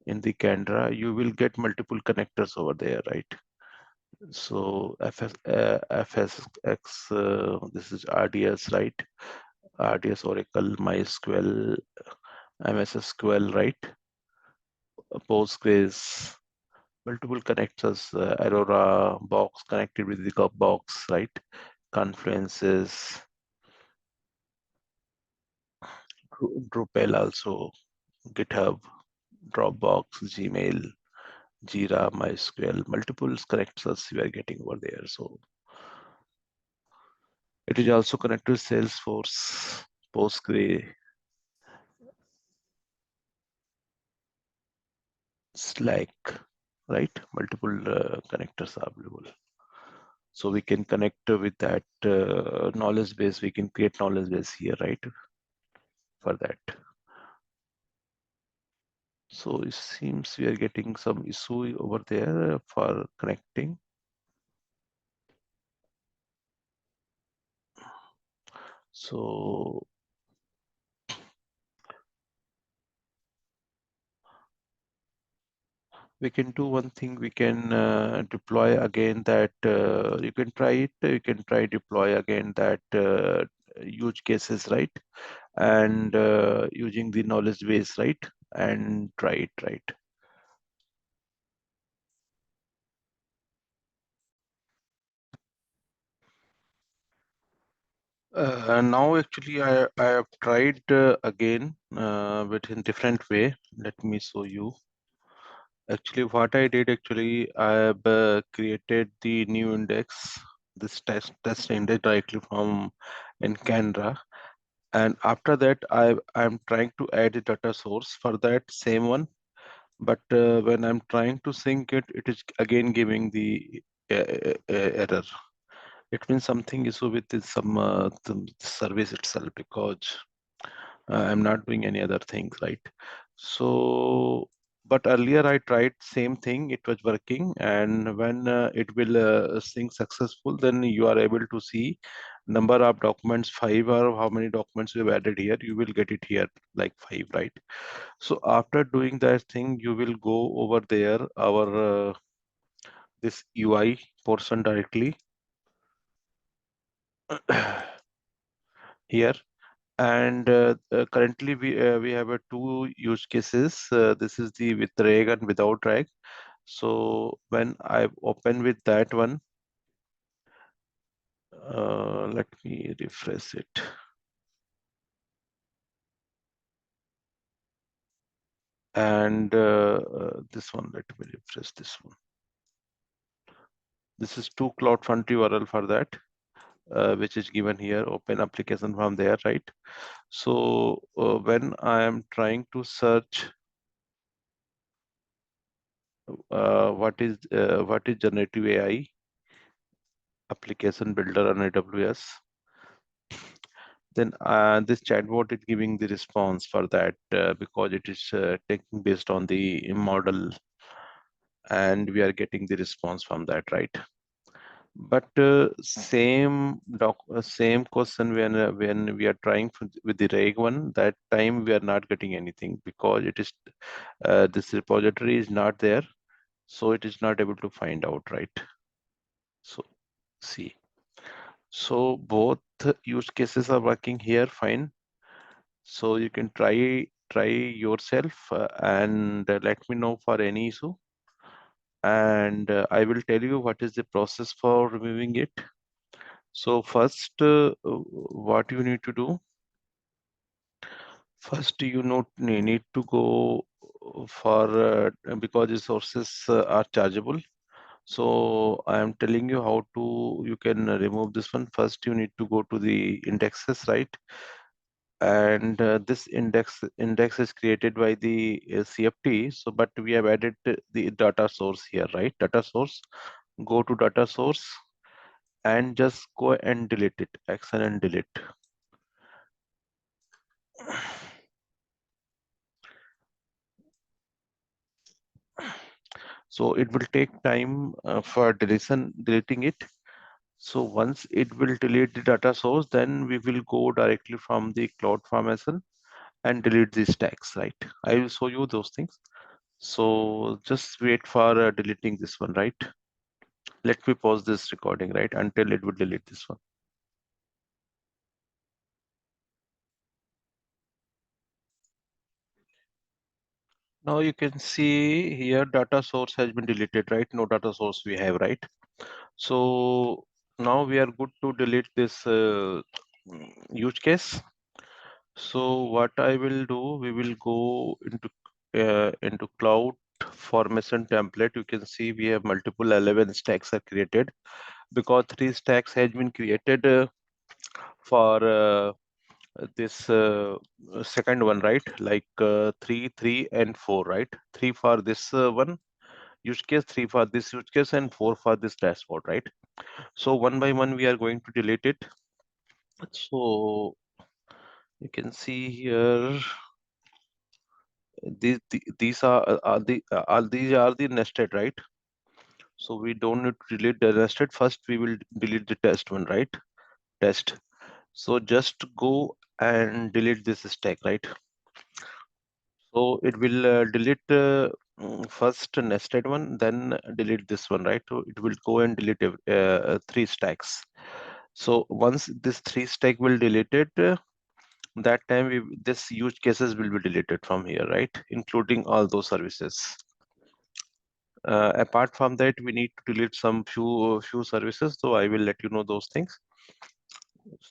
in the Kendra, you will get multiple connectors over there, right? So FSX, this is RDS, right? RDS, Oracle, MySQL, MS SQL, right? Postgres, multiple connectors, Aurora box connected with the box, right? Confluences, Drupal also, GitHub, Dropbox, Gmail, Jira, MySQL, multiple connectors we are getting over there. So it is also connected to Salesforce, Postgre. Slack, right? Multiple connectors are available. So we can connect with that knowledge base. We can create knowledge base here, right? For that. So it seems we are getting some issue over there for connecting. So we can do one thing. We can deploy again that you can try it. You can try deploy again that use cases, right? And using the knowledge base, right? And try it, right? Now actually I have tried again but in different way. Let me show you. Actually what I did actually I have created the new index, this test index directly from in Kendra, and after that I'm trying to add a data source for that same one, but when I'm trying to sync it, it is again giving the error. It means something issue with some the service itself, because I'm not doing any other things, right? So, but earlier I tried same thing, it was working, and when it will sync successful, then you are able to see number of documents, 5, or how many documents you have added here, you will get it here like 5, right? So after doing that thing, you will go over there, our this UI portion directly here. And currently we have two use cases. This is the with drag and without drag. So when I open with that one, let me refresh it. And this one, let me refresh this one. This is two CloudFront URL for that, which is given here. Open application from there, right? So when I am trying to search what is generative AI application builder on AWS, then this chatbot is giving the response for that because it is taking based on the model, and we are getting the response from that, right? But same question when we are trying with the reg one, that time we are not getting anything because it is this repository is not there, so it is not able to find out, right? So see, so both use cases are working here fine. So you can try yourself and let me know for any issue, and I will tell you what is the process for removing it. So first, what you need to do, first you need to go for because the sources are chargeable. So I am telling you how to you can remove this one. First, you need to go to the indexes, right? And this index is created by the CFT. So but we have added the data source here, right? Data source, go to data source and just go and delete it, action and delete. So it will take time for deleting it. So once it will delete the data source, then we will go directly from the cloud formation and delete these tags, right? I will show you those things. So just wait for deleting this one, right? Let me pause this recording, right? Until it will delete this one. Now you can see here data source has been deleted, right? No data source we have, right? So now we are good to delete this use case. So what I will do, we will go into cloud formation template. You can see we have multiple 11 stacks are created because 3 stacks has been created for this second one, right? Like 3, 3, and 4, right? 3 for this one use case, 3 for this use case, and 4 for this dashboard, right? So one by one, we are going to delete it. So you can see here, these are the nested, right? So we don't need to delete the nested. First, we will delete the test one, right? Test. So just go and delete this stack, right? So it will delete first nested one, then delete this one, right? So it will go and delete 3 stacks. So once this 3 stack will deleted, that time this use cases will be deleted from here, right? Including all those services. Apart from that, we need to delete some few services. So I will let you know those things.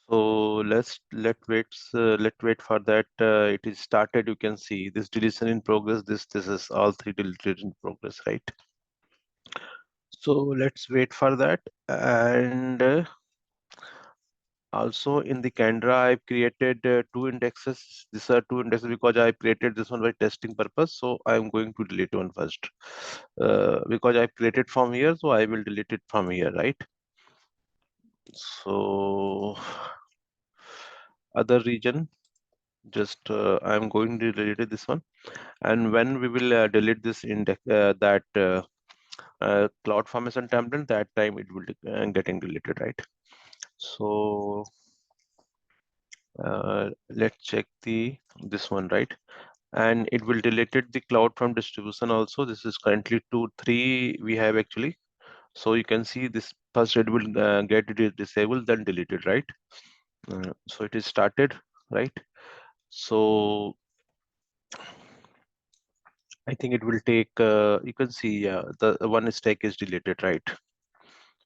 So let wait for that. It is started. You can see this deletion in progress. This is all 3 deleted in progress, right? So let's wait for that. And also in the Kendra, I've created 2 indexes. These are 2 indexes because I created this one by testing purpose. So I'm going to delete one first because I created from here. So I will delete it from here, right? So other region, just I'm going to delete this one. And when we will delete this index, cloud formation template, that time it will getting deleted, right? So let's check this one, right? And it will deleted the cloud from distribution also. This is currently 2 3 we have actually. So you can see this first it will get disabled, then deleted, right? So it is started, right? So I think it will take you can see the one stack is deleted, right?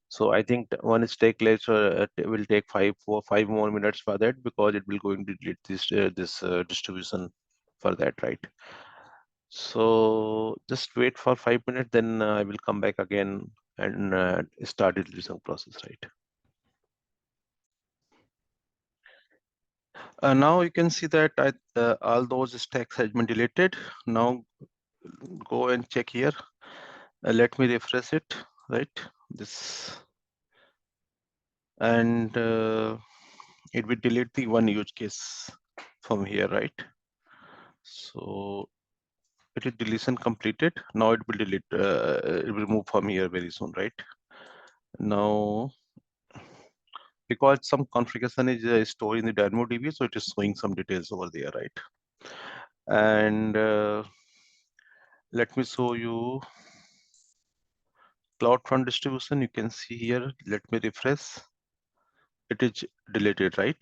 So I think one stake later it will take 5 more minutes for that because it will going to delete this distribution for that, right? So just wait for 5 minutes, then I will come back again and start the deletion process, right? Now you can see that all those stacks has been deleted. Now go and check here. Let me refresh it, right? This and it will delete the one use case from here, right? So it is deletion completed. Now it will delete. It will move from here very soon, right? Now because some configuration is stored in the DynamoDB, so it is showing some details over there, right? And let me show you CloudFront distribution. You can see here. Let me refresh. It is deleted, right?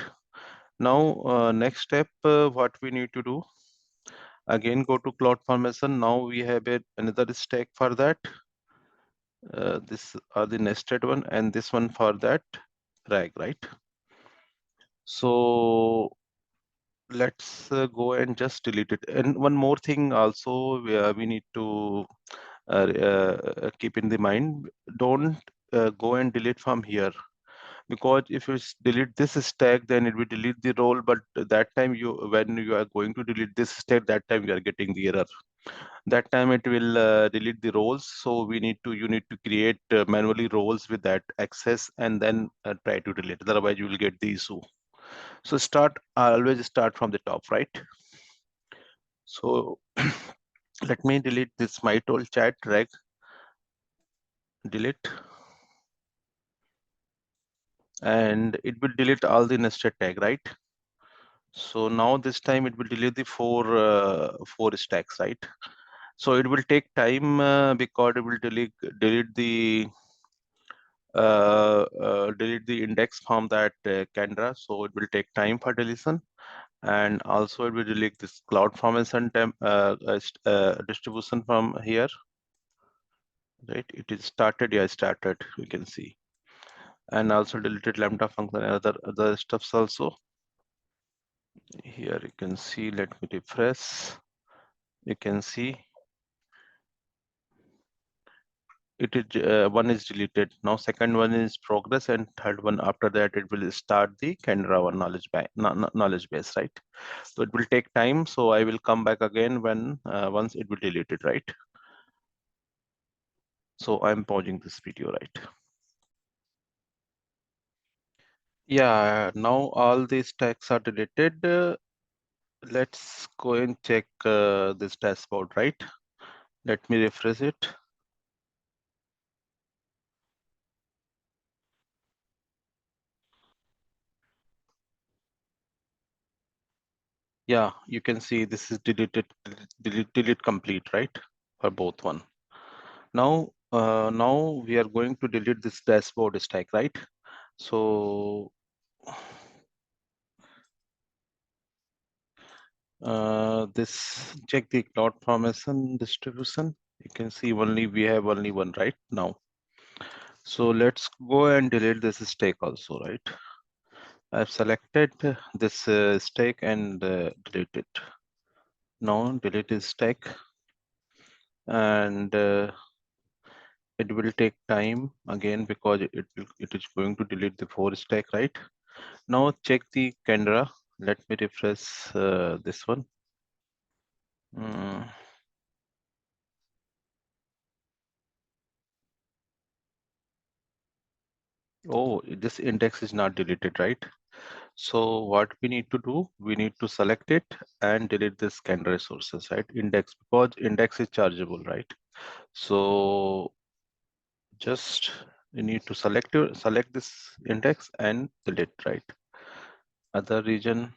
Now, next step, what we need to do, again, go to CloudFormation. Now we have another stack for that. This are the nested one and this one for that RAG, right? So let's go and just delete it. And one more thing also we need to keep in the mind. Don't go and delete from here, because if you delete this stack, then it will delete the role, but that time when you are going to delete this stack, that time you are getting the error. That time it will delete the roles. So you need to create manually roles with that access and then try to delete, otherwise you will get the issue. So always start from the top, right? So let me delete this my tool chat reg, delete, and it will delete all the nested tag, right? So now this time it will delete the four stacks, right? So it will take time because it will delete the index from that Kendra. So it will take time for deletion, and also it will delete this cloud formation distribution from here, right? It is started, yeah, started. You can see, and also deleted lambda function and other stuffs also. Here you can see. Let me refresh. You can see it is one is deleted. Now second one is progress, and third one after that it will start the Kendra one knowledge bank, knowledge base, right? So it will take time. So I will come back again when once it will delete it, right? So I'm pausing this video, right? Yeah, now all these tags are deleted. Let's go and check this dashboard, right? Let me refresh it. Yeah, you can see this is deleted, delete complete, right? For both one. Now we are going to delete this dashboard stack, right? So this check the cloud formation distribution. You can see only we have only one right now. So let's go and delete this stack also, right? I've selected this stack and delete it. Now delete this stack, and it will take time again because it is going to delete the 4 stack, right? Now check the Kendra. Let me refresh this one. Mm. Oh, this index is not deleted, right? So what we need to do, we need to select it and delete this Kendra resources, right? Index, because index is chargeable, right? So just you need to select this index and delete, right? Other region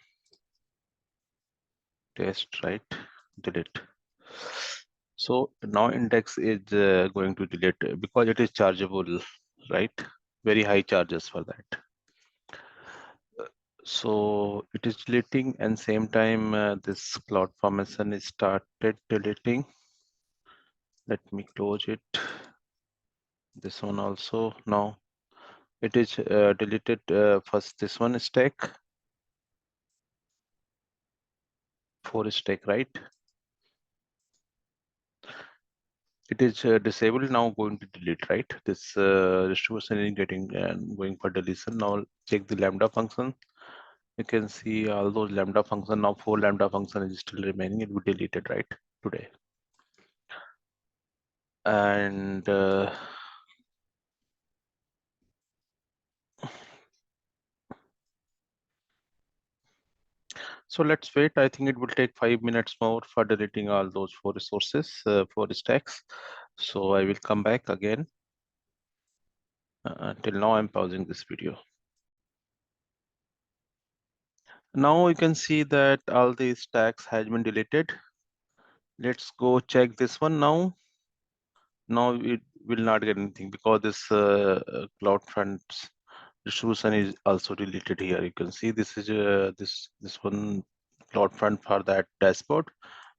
test, right? Delete. So now index is going to delete because it is chargeable, right? Very high charges for that. So it is deleting, and same time this cloud formation is started deleting. Let me close it. This one also. Now it is deleted first this one stack, 4 stack, right? It is disabled, now going to delete, right? This distribution is getting going for deletion. Now check the lambda function. You can see all those lambda function, now 4 lambda function is still remaining. It will be deleted, right? Today. And so let's wait. I think it will take 5 minutes more for deleting all those 4 resources, 4 stacks. So I will come back again. Till now I'm pausing this video. Now you can see that all the stacks has been deleted. Let's go check this one now. Now it will not get anything because this CloudFront distribution is also deleted here. You can see this is this one CloudFront for that dashboard.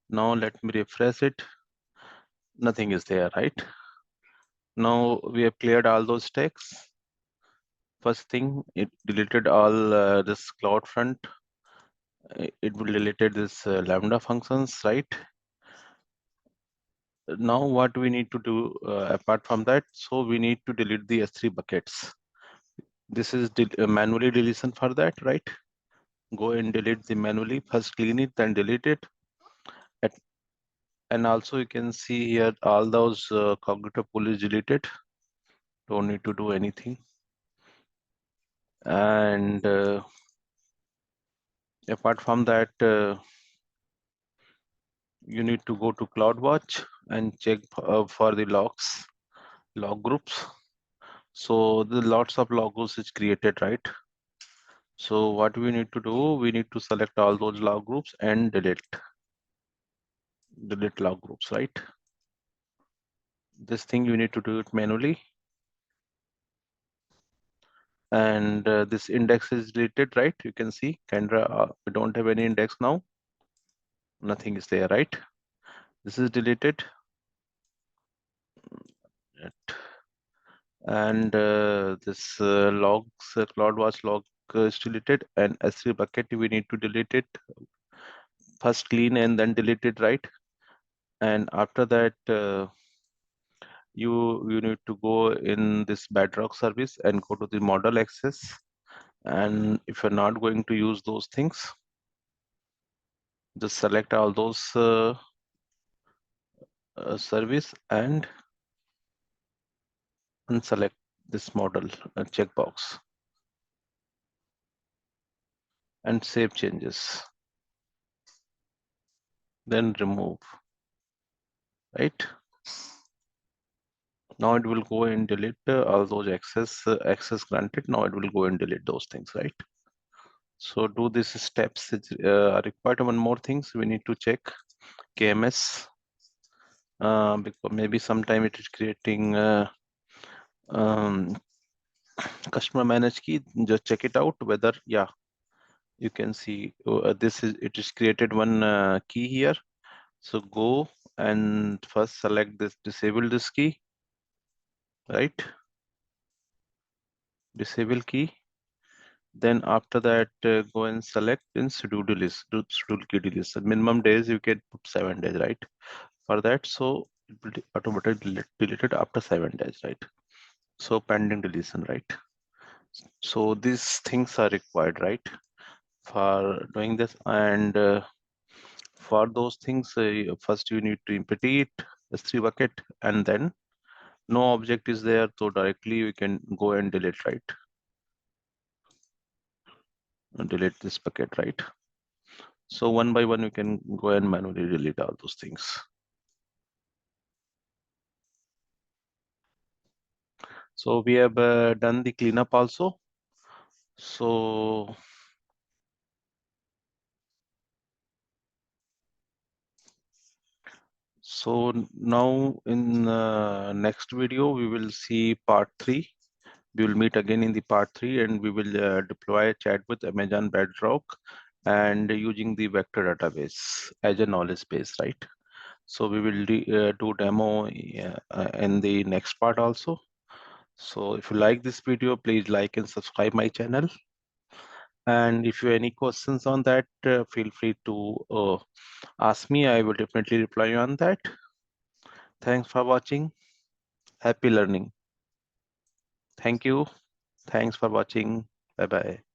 Now let me refresh it. Nothing is there, right? Now we have cleared all those stacks. First thing, it deleted all this CloudFront. It will deleted this Lambda functions, right? Now what we need to do apart from that, so we need to delete the S3 buckets. This is manually deletion for that, right? Go and delete the manually, first clean it, then delete it. And also you can see here all those cognitive pool is deleted. Don't need to do anything. And apart from that, you need to go to CloudWatch and check for the logs, log groups. So the lots of logos is created, right? So what we need to do, we need to select all those log groups and delete log groups, right? This thing you need to do it manually. And this index is deleted, right? You can see Kendra, we don't have any index now. Nothing is there, right? This is deleted. And this logs, CloudWatch log is deleted, and S3 bucket, we need to delete it. First clean and then delete it, right? And after that, you need to go in this Bedrock service and go to the model access. And if you're not going to use those things, just select all those service and unselect this model checkbox and save changes. Then remove, right? Now it will go and delete all those access granted. Now it will go and delete those things, right? So do these steps are required. One more things we need to check KMS because maybe sometime it is creating um, customer managed key. Just check it out whether you can see it is created one key here. So go and first select this, disable this key, right? Disable key. Then after that, go and select in schedule list, do schedule key delete. So minimum days you can put 7 days, right? For that, so it will be automatically deleted after 7 days, right? So pending deletion, right? So these things are required, right? For doing this, and for those things, first you need to empty it S3 bucket, and then no object is there, so directly you can go and delete, right? Delete this bucket, right? So one by one, you can go and manually delete all those things. So we have done the cleanup also. So now in next video, we will see part 3. We will meet again in the part 3 and we will deploy chat with Amazon Bedrock and using the vector database as a knowledge base, right? So we will do demo in the next part also. So if you like this video, please like and subscribe my channel. And if you have any questions on that, feel free to ask me. I will definitely reply you on that. Thanks for watching. Happy learning. Thank you. Thanks for watching. Bye bye.